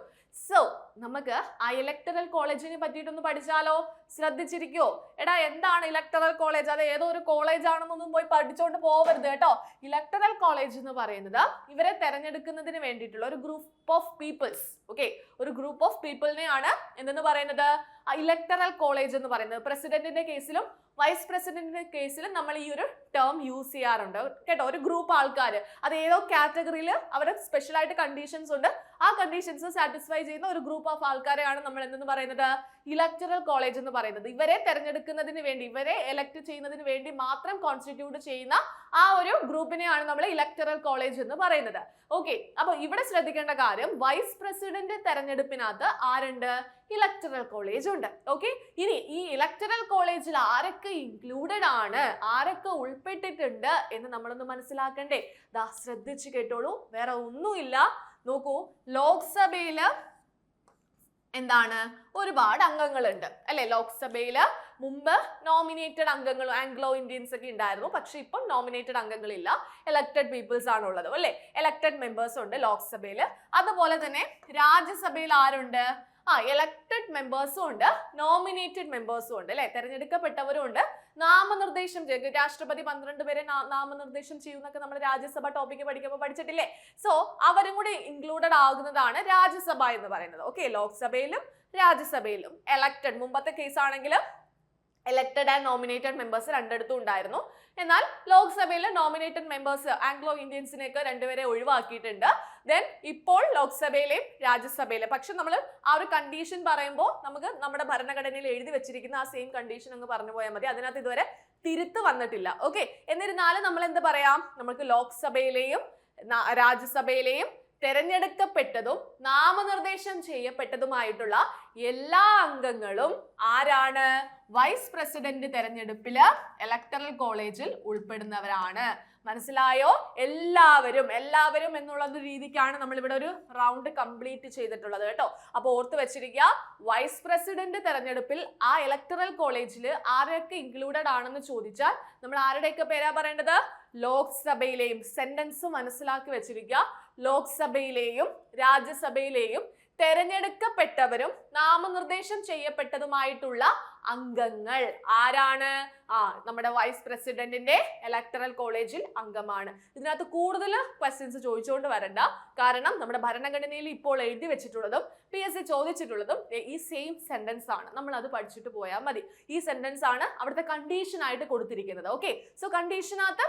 സോ നമുക്ക് ആ ഇലക്ടറൽ കോളേജിനെ പറ്റിയിട്ടൊന്ന് പഠിച്ചാലോ? ശ്രദ്ധിച്ചിരിക്കോ? എടാ എന്താണ് ഇലക്ടറൽ കോളേജ്? അത് ഏതോ ഒരു കോളേജ് ആണെന്നൊന്നും പോയി പഠിച്ചോണ്ട് പോവരുത് കേട്ടോ. ഇലക്ടറൽ കോളേജ് എന്ന് പറയുന്നത് ഇവരെ തെരഞ്ഞെടുക്കുന്നതിന് വേണ്ടിയിട്ടുള്ള ഒരു ഗ്രൂപ്പ് ഓഫ് പീപ്പിൾസ്. ഓക്കെ, ഒരു ഗ്രൂപ്പ് ഓഫ് പീപ്പിളിനെയാണ് എന്തെന്ന് പറയുന്നത് ഇലക്ടറൽ കോളേജ് എന്ന് പറയുന്നത്. പ്രസിഡന്റിന്റെ കേസിലും വൈസ് പ്രസിഡന്റിന്റെ കേസിലും നമ്മൾ ഈ ഒരു ടേം യൂസ് ചെയ്യാറുണ്ട് കേട്ടോ. ഒരു ഗ്രൂപ്പ് ആൾക്കാർ, അത് ഏതോ കാറ്റഗറിയിൽ അവരുടെ സ്പെഷ്യൽ ആയിട്ട് കണ്ടീഷൻസ് ഉണ്ട്, ആ കണ്ടീഷൻസ് സാറ്റിസ്ഫൈ ചെയ്യുന്ന ഒരു ഗ്രൂപ്പ് ഓഫ് ആൾക്കാരെയാണ് നമ്മൾ എന്തെന്ന് പറയുന്നത് ഇലക്ടറൽ കോളേജ് എന്ന് പറയുന്നത്. ഇവരെ തെരഞ്ഞെടുക്കുന്നതിന് വേണ്ടി, ഇവരെ എലക്ട് ചെയ്യുന്നതിന് വേണ്ടി മാത്രം കോൺസ്റ്റിറ്റ്യൂട്ട് ചെയ്യുന്ന ആ ഒരു ഗ്രൂപ്പിനെയാണ് നമ്മൾ ഇലക്ടറൽ കോളേജ് എന്ന് പറയുന്നത്. ഓക്കെ, അപ്പൊ ഇവിടെ ശ്രദ്ധിക്കേണ്ട കാര്യം, വൈസ് പ്രസിഡന്റ് തെരഞ്ഞെടുപ്പിനകത്ത് ആരുണ്ട്? ഇലക്ടറൽ കോളേജ് ഉണ്ട്. ഓക്കെ, ഇനി ഈ ഇലക്ടറൽ കോളേജിൽ ആരൊക്കെ ഇൻക്ലൂഡഡ് ആണ്, ആരൊക്കെ ഉൾപ്പെട്ടിട്ടുണ്ട് എന്ന് നമ്മളൊന്ന് മനസ്സിലാക്കണ്ടേ? ദാ ശ്രദ്ധിച്ചു കേട്ടോളൂ, വേറെ ഒന്നുമില്ല. നോക്കൂ, ലോക്സഭയില് എന്താണ് ഒരുപാട് അംഗങ്ങളുണ്ട് അല്ലെ? ലോക്സഭയില് മുമ്പ് നോമിനേറ്റഡ് അംഗങ്ങൾ ആംഗ്ലോ ഇന്ത്യൻസ് ഒക്കെ ഉണ്ടായിരുന്നു, പക്ഷെ ഇപ്പം നോമിനേറ്റഡ് അംഗങ്ങളില്ല, എലക്ടഡ് പീപ്പിൾസ് ആണുള്ളത് അല്ലെ? എലക്ടഡ് മെമ്പേഴ്സ് ഉണ്ട് ലോക്സഭയില്. അതുപോലെ തന്നെ രാജ്യസഭയിൽ ആരുണ്ട്? എലക്ടഡ് മെമ്പേഴ്സും ഉണ്ട്, നോമിനേറ്റഡ് മെമ്പേഴ്സും ഉണ്ട് അല്ലെ? തെരഞ്ഞെടുക്കപ്പെട്ടവരും ഉണ്ട്. നാമനിർദ്ദേശം ചെയ്യും, രാഷ്ട്രപതി 12 പേരെ നാമനിർദ്ദേശം ചെയ്യുന്നൊക്കെ നമ്മൾ രാജ്യസഭ ടോപ്പിക്ക് പഠിക്കുമ്പോൾ പഠിച്ചിട്ടില്ലേ? സോ അവരും കൂടി ഇൻക്ലൂഡഡ് ആകുന്നതാണ് രാജ്യസഭ എന്ന് പറയുന്നത്. ഓക്കെ, ലോക്സഭയിലും രാജ്യസഭയിലും എലക്ടഡ്, മുമ്പത്തെ കേസ് ആണെങ്കിൽ എലക്ടഡ് ആൻഡ് നോമിനേറ്റഡ് മെമ്പേഴ്സ് രണ്ടിടത്തും ഉണ്ടായിരുന്നു. എന്നാൽ ലോക്സഭയിൽ നോമിനേറ്റഡ് മെമ്പേഴ്സ് ആംഗ്ലോ ഇന്ത്യൻസിനെയൊക്കെ രണ്ടുപേരെ ഒഴിവാക്കിയിട്ടുണ്ട്. ദെൻ ഇപ്പോൾ ലോക്സഭയിലെയും രാജ്യസഭയിലെ, പക്ഷെ നമ്മൾ ആ ഒരു കണ്ടീഷൻ പറയുമ്പോൾ നമുക്ക് നമ്മുടെ ഭരണഘടനയിൽ എഴുതി വെച്ചിരിക്കുന്ന ആ സെയിം കണ്ടീഷൻ അങ്ങ് പറഞ്ഞു പോയാൽ മതി. അതിനകത്ത് ഇതുവരെ തിരുത്ത് വന്നിട്ടില്ല. ഓക്കെ, എന്നിരുന്നാലും നമ്മൾ എന്ത് പറയാം, നമുക്ക് ലോക്സഭയിലെയും രാജ്യസഭയിലെയും തെരഞ്ഞെടുക്കപ്പെട്ടതും നാമനിർദ്ദേശം ചെയ്യപ്പെട്ടതുമായിട്ടുള്ള എല്ലാ അംഗങ്ങളും ആരാണ്? വൈസ് പ്രസിഡന്റ് തെരഞ്ഞെടുപ്പില് ഇലക്ടറൽ കോളേജിൽ ഉൾപ്പെടുന്നവരാണ്. മനസ്സിലായോ? എല്ലാവരും എന്നുള്ള രീതിക്കാണ് നമ്മൾ ഇവിടെ ഒരു റൗണ്ട് കംപ്ലീറ്റ് ചെയ്തിട്ടുള്ളത് കേട്ടോ. അപ്പൊ ഓർത്ത് വെച്ചിരിക്കുക, വൈസ് പ്രസിഡന്റ് തെരഞ്ഞെടുപ്പിൽ ആ ഇലക്ടറൽ കോളേജിൽ ആരൊക്കെ ഇൻക്ലൂഡഡ് ആണെന്ന് ചോദിച്ചാൽ നമ്മൾ ആരുടെയൊക്കെ പേരാ പറയേണ്ടത്? ലോക്സഭയിലെയും, സെന്റൻസ് മനസ്സിലാക്കി വെച്ചിരിക്കുക, ലോക്സഭയിലെയും രാജ്യസഭയിലെയും തെരഞ്ഞെടുക്കപ്പെട്ടവരും നാമനിർദ്ദേശം ചെയ്യപ്പെട്ടതുമായിട്ടുള്ള അംഗങ്ങൾ ആരാണ്? നമ്മുടെ വൈസ് പ്രസിഡന്റിന്റെ ഇലക്ടറൽ കോളേജിൽ അംഗമാണ്. ഇതിനകത്ത് കൂടുതൽ ക്വസ്റ്റ്യൻസ് ചോദിച്ചുകൊണ്ട് വരണ്ട, കാരണം നമ്മുടെ ഭരണഘടനയിൽ ഇപ്പോൾ എഴുതി വെച്ചിട്ടുള്ളതും PSC ചോദിച്ചിട്ടുള്ളതും ഈ സെയിം സെന്റൻസ് ആണ്. നമ്മൾ അത് പഠിച്ചിട്ട് പോയാൽ മതി. ഈ സെന്റൻസ് ആണ് അവിടുത്തെ കണ്ടീഷൻ ആയിട്ട് കൊടുത്തിരിക്കുന്നത്. ഓക്കെ, സോ കണ്ടീഷനകത്ത്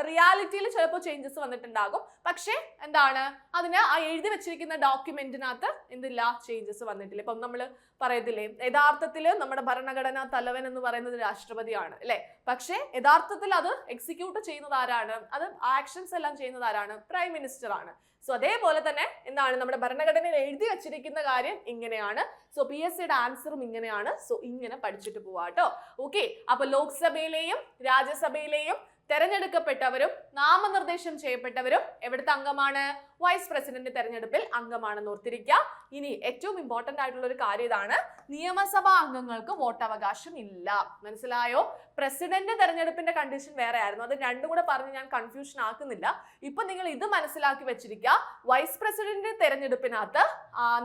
റിയാലിറ്റിയിൽ ചിലപ്പോൾ ചേഞ്ചസ് വന്നിട്ടുണ്ടാകും, പക്ഷേ എന്താണ് അതിന് ആ എഴുതി വെച്ചിരിക്കുന്ന ഡോക്യുമെന്റിനകത്ത് എന്തില്ല, ചേഞ്ചസ് വന്നിട്ടില്ല. ഇപ്പം നമ്മൾ പറയത്തില്ലേ, യഥാർത്ഥത്തിൽ നമ്മുടെ ഭരണഘടനാ തലവൻ എന്ന് പറയുന്നത് രാഷ്ട്രപതിയാണ് അല്ലെ? പക്ഷേ യഥാർത്ഥത്തിൽ അത് എക്സിക്യൂട്ട് ചെയ്യുന്നത് ആരാണ്? അത് ആക്ഷൻസ് എല്ലാം ചെയ്യുന്നത് ആരാണ്? പ്രൈം മിനിസ്റ്റർ ആണ്. സോ അതേപോലെ തന്നെ എന്താണ് നമ്മുടെ ഭരണഘടനയിൽ എഴുതി വെച്ചിരിക്കുന്ന കാര്യം ഇങ്ങനെയാണ്. സോ PSCയുടെ ആൻസറും ഇങ്ങനെയാണ്. സോ ഇങ്ങനെ പഠിച്ചിട്ട് പോവാട്ടോ. ഓക്കെ, അപ്പൊ ലോക്സഭയിലെയും രാജ്യസഭയിലെയും തെരഞ്ഞെടുക്കപ്പെട്ടവരും നാമനിർദ്ദേശം ചെയ്യപ്പെട്ടവരും എവിടുത്തെ അംഗമാണ്? വൈസ് പ്രസിഡന്റ് തെരഞ്ഞെടുപ്പിൽ അംഗമാണെന്ന് ഓർത്തിരിക്കുക. ഇനി ഏറ്റവും ഇമ്പോർട്ടന്റ് ആയിട്ടുള്ള ഒരു കാര്യം ഇതാണ്, നിയമസഭാ അംഗങ്ങൾക്ക് വോട്ടവകാശം ഇല്ല. മനസ്സിലായോ? പ്രസിഡന്റ് തെരഞ്ഞെടുപ്പിന്റെ കണ്ടീഷൻ വേറെ ആയിരുന്നു, അത് രണ്ടും കൂടെ പറഞ്ഞ് ഞാൻ കൺഫ്യൂഷൻ ആക്കുന്നില്ല. ഇപ്പൊ നിങ്ങൾ ഇത് മനസ്സിലാക്കി വെച്ചിരിക്കുക, വൈസ് പ്രസിഡന്റ് തെരഞ്ഞെടുപ്പിനകത്ത്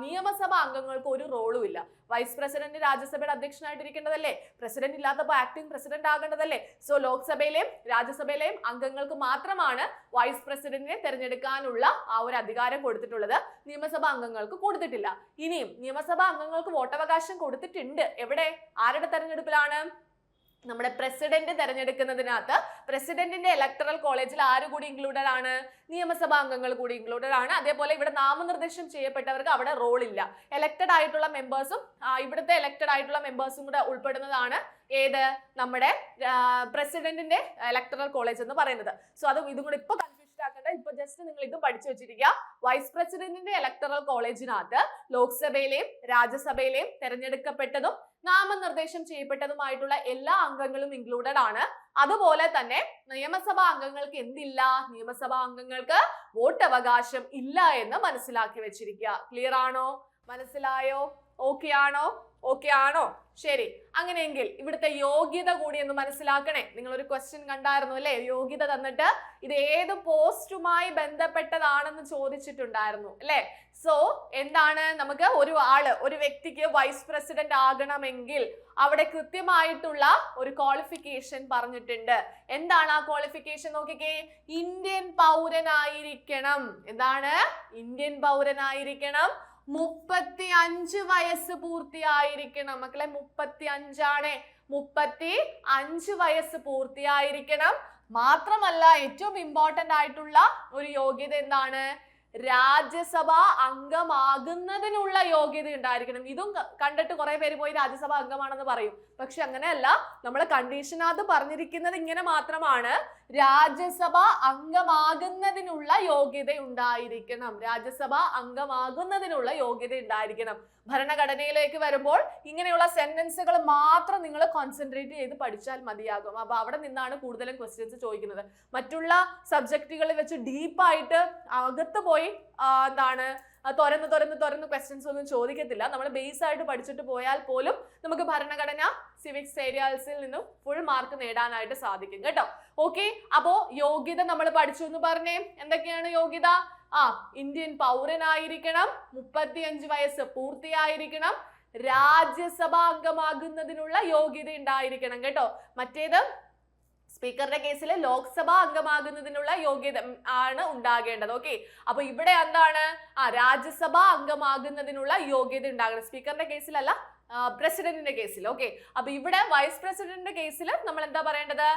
നിയമസഭാ അംഗങ്ങൾക്ക് ഒരു റോളും ഇല്ല. വൈസ് പ്രസിഡന്റ് രാജ്യസഭയുടെ അധ്യക്ഷനായിട്ടിരിക്കേണ്ടതല്ലേ? പ്രസിഡന്റ് ഇല്ലാത്തപ്പോൾ ആക്ടിംഗ് പ്രസിഡന്റ് ആകേണ്ടതല്ലേ? സോ ലോക്സഭയിലെയും രാജ്യസഭയിലെയും അംഗങ്ങൾക്ക് മാത്രമാണ് വൈസ് പ്രസിഡന്റിനെ തെരഞ്ഞെടുക്കാനുള്ള ആ ഒരു അധികാരം കൊടുത്തിട്ടുള്ളത്. നിയമസഭാ അംഗങ്ങൾക്ക് കൊടുത്തിട്ടില്ല. ഇനിയും നിയമസഭാ അംഗങ്ങൾക്ക് വോട്ടവകാശം കൊടുത്തിട്ടുണ്ട്. എവിടെ? ആരുടെ തെരഞ്ഞെടുപ്പിലാണ്? നമ്മുടെ പ്രസിഡന്റ് തെരഞ്ഞെടുക്കുന്നതിനകത്ത് പ്രസിഡന്റിന്റെ ഇലക്ടറൽ കോളേജിൽ ആര് കൂടി ഇൻക്ലൂഡഡ് ആണ്? നിയമസഭാ അംഗങ്ങൾ കൂടി ഇൻക്ലൂഡഡ് ആണ്. അതേപോലെ ഇവിടെ നാമനിർദ്ദേശം ചെയ്യപ്പെട്ടവർക്ക് അവിടെ റോൾ ഇല്ല. എലക്ടഡ് ആയിട്ടുള്ള മെമ്പേഴ്സും ഇവിടുത്തെ എലക്ടഡ് ആയിട്ടുള്ള മെമ്പേഴ്സും കൂടെ ഉൾപ്പെടുന്നതാണ് ഏത്? നമ്മുടെ പ്രസിഡന്റിന്റെ ഇലക്ടറൽ കോളേജ് എന്ന് പറയുന്നത്. സോ ഇതും കൂടെ ഇപ്പൊ ആക്കണ്ട, ഇപ്പൊ ജസ്റ്റ് നിങ്ങൾ ഇത് പഠിച്ചു വെച്ചിരിക്കുക. വൈസ് പ്രസിഡന്റിന്റെ ഇലക്ടറൽ കോളേജിനകത്ത് ലോക്സഭയിലെയും രാജ്യസഭയിലെയും തെരഞ്ഞെടുക്കപ്പെട്ടതും നാമനിർദ്ദേശം ചെയ്യപ്പെട്ടതുമായിട്ടുള്ള എല്ലാ അംഗങ്ങളും ഇൻക്ലൂഡഡ് ആണ്. അതുപോലെ തന്നെ നിയമസഭാ അംഗങ്ങൾക്ക് എന്തില്ല? നിയമസഭാ അംഗങ്ങൾക്ക് വോട്ടവകാശം ഇല്ല എന്ന് മനസ്സിലാക്കി വെച്ചിരിക്കുക. ക്ലിയർ ആണോ? മനസ്സിലായോ? ഓക്കെ ആണോ? ഓക്കെ ആണോ? ശരി. അങ്ങനെയെങ്കിൽ ഇവിടുത്തെ യോഗ്യത കൂടി ഒന്ന് മനസ്സിലാക്കണേ. നിങ്ങൾ ഒരു ക്വസ്റ്റ്യൻ കണ്ടായിരുന്നു അല്ലെ? യോഗ്യത തന്നിട്ട് ഇത് ഏത് പോസ്റ്റുമായി ബന്ധപ്പെട്ടതാണെന്ന് ചോദിച്ചിട്ടുണ്ടായിരുന്നു അല്ലെ? സോ എന്താണ്, നമുക്ക് ഒരു വ്യക്തിക്ക് വൈസ് പ്രസിഡന്റ് ആകണമെങ്കിൽ അവിടെ കൃത്യമായിട്ടുള്ള ഒരു ക്വാളിഫിക്കേഷൻ പറഞ്ഞിട്ടുണ്ട്. എന്താണ് ആ ക്വാളിഫിക്കേഷൻ? നോക്കിക്കേ, ഇന്ത്യൻ പൗരനായിരിക്കണം. എന്താണ്? ഇന്ത്യൻ പൗരനായിരിക്കണം. 35 വയസ്സ് പൂർത്തിയായിരിക്കണം. മക്കളെ 35 35 വയസ്സ് പൂർത്തിയായിരിക്കണം. മാത്രമല്ല ഏറ്റവും ഇമ്പോർട്ടന്റ് ആയിട്ടുള്ള ഒരു യോഗ്യത എന്താണ്? രാജ്യസഭ അംഗമാകുന്നതിനുള്ള യോഗ്യത ഉണ്ടായിരിക്കണം. ഇതും കണ്ടിട്ട് കുറെ പേര് പോയി രാജ്യസഭ അംഗമാണെന്ന് പറയും. പക്ഷെ അങ്ങനെയല്ല, നമ്മളെ കണ്ടീഷനകത്ത് പറഞ്ഞിരിക്കുന്നത് ഇങ്ങനെ മാത്രമാണ്. രാജ്യസഭ അംഗമാകുന്നതിനുള്ള യോഗ്യത ഉണ്ടായിരിക്കണം. രാജ്യസഭ അംഗമാകുന്നതിനുള്ള യോഗ്യത ഉണ്ടായിരിക്കണം. ഭരണഘടനയിലേക്ക് വരുമ്പോൾ ഇങ്ങനെയുള്ള സെന്റൻസുകൾ മാത്രം നിങ്ങൾ കോൺസെൻട്രേറ്റ് ചെയ്ത് പഠിച്ചാൽ മതിയാകും. അപ്പൊ അവിടെ നിന്നാണ് കൂടുതലും ക്വസ്റ്റ്യൻസ് ചോദിക്കുന്നത്. മറ്റുള്ള സബ്ജക്റ്റുകളിൽ വെച്ച് ഡീപ്പായിട്ട് അകത്ത് പോയി തുറന്ന് ക്വസ്റ്റ്യൻസ് ഒന്നും ചോദിക്കത്തില്ല. നമ്മൾ ബേസ് ആയിട്ട് പഠിച്ചിട്ട് പോയാൽ പോലും നമുക്ക് ഭരണഘടന, സിവിക്സ് ഏരിയാസിൽ നിന്നും ഫുൾ മാർക്ക് നേടാനായിട്ട് സാധിക്കും കേട്ടോ. ഓക്കെ, അപ്പോ യോഗ്യത നമ്മൾ പഠിച്ചു എന്ന് പറഞ്ഞേ. എന്തൊക്കെയാണ് യോഗ്യത? ഇന്ത്യൻ പൗരനായിരിക്കണം, 35 വയസ്സ് പൂർത്തിയായിരിക്കണം, രാജ്യസഭ അംഗമാകുന്നതിനുള്ള യോഗ്യത ഉണ്ടായിരിക്കണം കേട്ടോ. മറ്റേത് സ്പീക്കറുടെ കേസിൽ ലോക്സഭ അംഗമാകുന്നതിനുള്ള യോഗ്യത ആണ് ഉണ്ടാകേണ്ടത്. ഓക്കെ, അപ്പൊ ഇവിടെ എന്താണ്? രാജ്യസഭ അംഗമാകുന്നതിനുള്ള യോഗ്യത ഉണ്ടാകണം. സ്പീക്കറുടെ കേസിലല്ല, പ്രസിഡന്റിന്റെ കേസിൽ. ഓക്കെ, അപ്പൊ ഇവിടെ വൈസ് പ്രസിഡന്റിന്റെ കേസിൽ നമ്മൾ എന്താ പറയേണ്ടത്?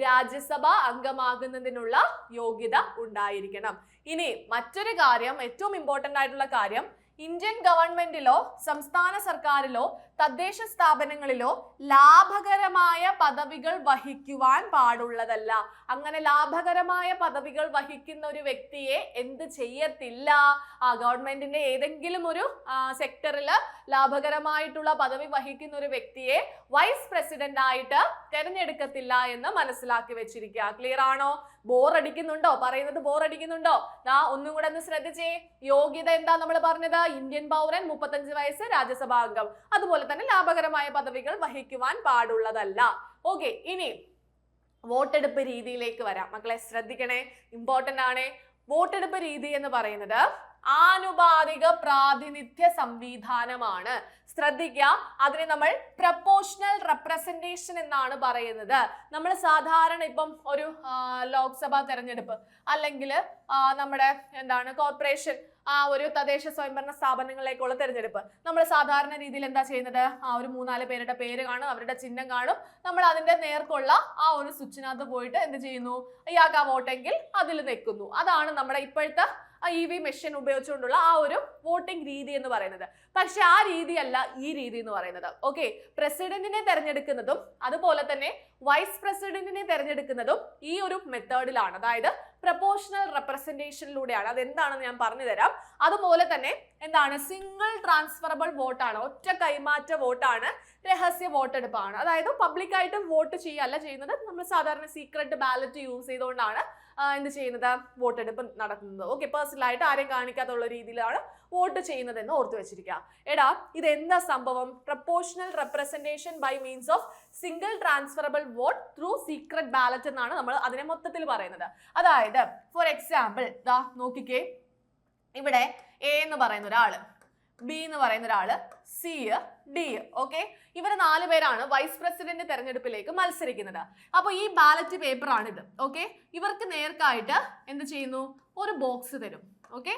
രാജ്യസഭ അംഗമാകുന്നതിനുള്ള യോഗ്യത ഉണ്ടായിരിക്കണം. ഇനി മറ്റൊരു കാര്യം, ഏറ്റവും ഇമ്പോർട്ടന്റ് ആയിട്ടുള്ള കാര്യം, ഇന്ത്യൻ ഗവൺമെന്റിലോ സംസ്ഥാന സർക്കാരിലോ തദ്ദേശ സ്ഥാപനങ്ങളിലോ ലാഭകരമായ പദവികൾ വഹിക്കുവാൻ പാടുള്ളതല്ല. അങ്ങനെ ലാഭകരമായ പദവികൾ വഹിക്കുന്ന ഒരു വ്യക്തിയെ എന്ത് ചെയ്യത്തില്ല? ഗവൺമെന്റിന്റെ ഏതെങ്കിലും ഒരു സെക്ടറിൽ ലാഭകരമായിട്ടുള്ള പദവി വഹിക്കുന്ന ഒരു വ്യക്തിയെ വൈസ് പ്രസിഡന്റ് ആയിട്ട് തെരഞ്ഞെടുക്കത്തില്ല എന്ന് മനസ്സിലാക്കി വെച്ചിരിക്കുക. ക്ലിയർ ആണോ? ബോറടിക്കുന്നുണ്ടോ? പറയുന്നത് ബോറടിക്കുന്നുണ്ടോ? ഒന്നും കൂടെ ഒന്ന് ശ്രദ്ധിച്ചേ. യോഗ്യത എന്താ നമ്മൾ പറഞ്ഞത്? ഇന്ത്യൻ പൗരൻ, 35 വയസ്സ്, രാജ്യസഭാ അംഗം. അതുപോലെ തന്നെ ലാഭകരമായ പദവികൾ വഹിക്കുവാൻ പാടുള്ളതല്ല. ഓക്കെ, ഇനി വോട്ടെടുപ്പ് രീതിയിലേക്ക് വരാം. മക്കളെ ശ്രദ്ധിക്കണേ, ഇമ്പോർട്ടന്റ് ആണ്. വോട്ടെടുപ്പ് രീതി എന്ന് പറയുന്നത് ആനുപാതിക പ്രാതിനിധ്യ സംവിധാനമാണ്. ശ്രദ്ധിക്കുക, അതിനെ നമ്മൾ പ്രപ്പോർഷണൽ റെപ്രസെന്റേഷൻ എന്നാണ് പറയുന്നത്. നമ്മൾ സാധാരണ ഇപ്പം ഒരു ലോക്സഭാ തെരഞ്ഞെടുപ്പ് അല്ലെങ്കിൽ നമ്മുടെ കോർപ്പറേഷൻ, ഒരു തദ്ദേശ സ്വയംഭരണ സ്ഥാപനങ്ങളിലേക്കുള്ള തെരഞ്ഞെടുപ്പ് നമ്മൾ സാധാരണ രീതിയിൽ എന്താ ചെയ്യുന്നത്? ഒരു 3-4 പേരുടെ പേര് കാണും, അവരുടെ ചിഹ്നം കാണും. നമ്മൾ അതിന്റെ നേർക്കുള്ള ഒരു സ്വിച്ചിനകത്ത് പോയിട്ട് എന്ത് ചെയ്യുന്നു? ഇയാൾക്ക് വോട്ടെങ്കിൽ അതിൽ നിൽക്കുന്നു. അതാണ് നമ്മുടെ ഇപ്പോഴത്തെ EV മെഷീൻ ഉപയോഗിച്ചുകൊണ്ടുള്ള ഒരു വോട്ടിംഗ് രീതി എന്ന് പറയുന്നത്. പക്ഷെ ആ രീതിയല്ല ഈ രീതി എന്ന് പറയുന്നത്. ഓക്കെ, പ്രസിഡന്റിനെ തെരഞ്ഞെടുക്കുന്നതും അതുപോലെ തന്നെ വൈസ് പ്രസിഡന്റിനെ തെരഞ്ഞെടുക്കുന്നതും ഈ ഒരു മെത്തേഡിലാണ്, അതായത് പ്രപ്പോർഷണൽ റെപ്രസെന്റേഷനിലൂടെയാണ്. അതെന്താണെന്ന് ഞാൻ പറഞ്ഞു തരാം. അതുപോലെ തന്നെ സിംഗിൾ ട്രാൻസ്ഫറബിൾ വോട്ടാണ്, ഒറ്റ കൈമാറ്റ വോട്ടാണ്, രഹസ്യ വോട്ടെടുപ്പാണ്. അതായത് പബ്ലിക് ആയിട്ട് വോട്ട് ചെയ്യല്ല ചെയ്യുന്നത്, നമ്മൾ സാധാരണ സീക്രട്ട് ബാലറ്റ് യൂസ് ചെയ്തുകൊണ്ടാണ് എന്ത് ചെയ്യുന്നത്? വോട്ടെടുപ്പ് നടത്തുന്നത്. ഓക്കെ, പേഴ്സണൽ ആയിട്ട് ആരെയും കാണിക്കാത്തുള്ള രീതിയിലാണ് വോട്ട് ചെയ്യുന്നത് എന്ന് ഓർത്തു വെച്ചിരിക്കുക. എടാ, ഇത് എന്താ സംഭവം? Proportional representation by means of single transferable vote through secret ballot എന്നാണ് നമ്മൾ അതിനെ മൊത്തത്തിൽ പറയുന്നത്. അതായത് ഫോർ എക്സാമ്പിൾ നോക്കിക്കേ, ഇവിടെ A എന്ന് പറയുന്ന ഒരാള്, B എന്ന് പറയുന്ന ഒരാള്, C, D. ഓക്കെ, ഇവർ 4 പേരാണ് വൈസ് പ്രസിഡന്റ് തെരഞ്ഞെടുപ്പിലേക്ക് മത്സരിക്കുന്നത്. അപ്പൊ ഈ ബാലറ്റ് പേപ്പർ ആണിത്. ഓക്കെ, ഇവർക്ക് നേർക്കായിട്ട് എന്ത് ചെയ്യുന്നു? ഒരു ബോക്സ് തരും. ഓക്കെ,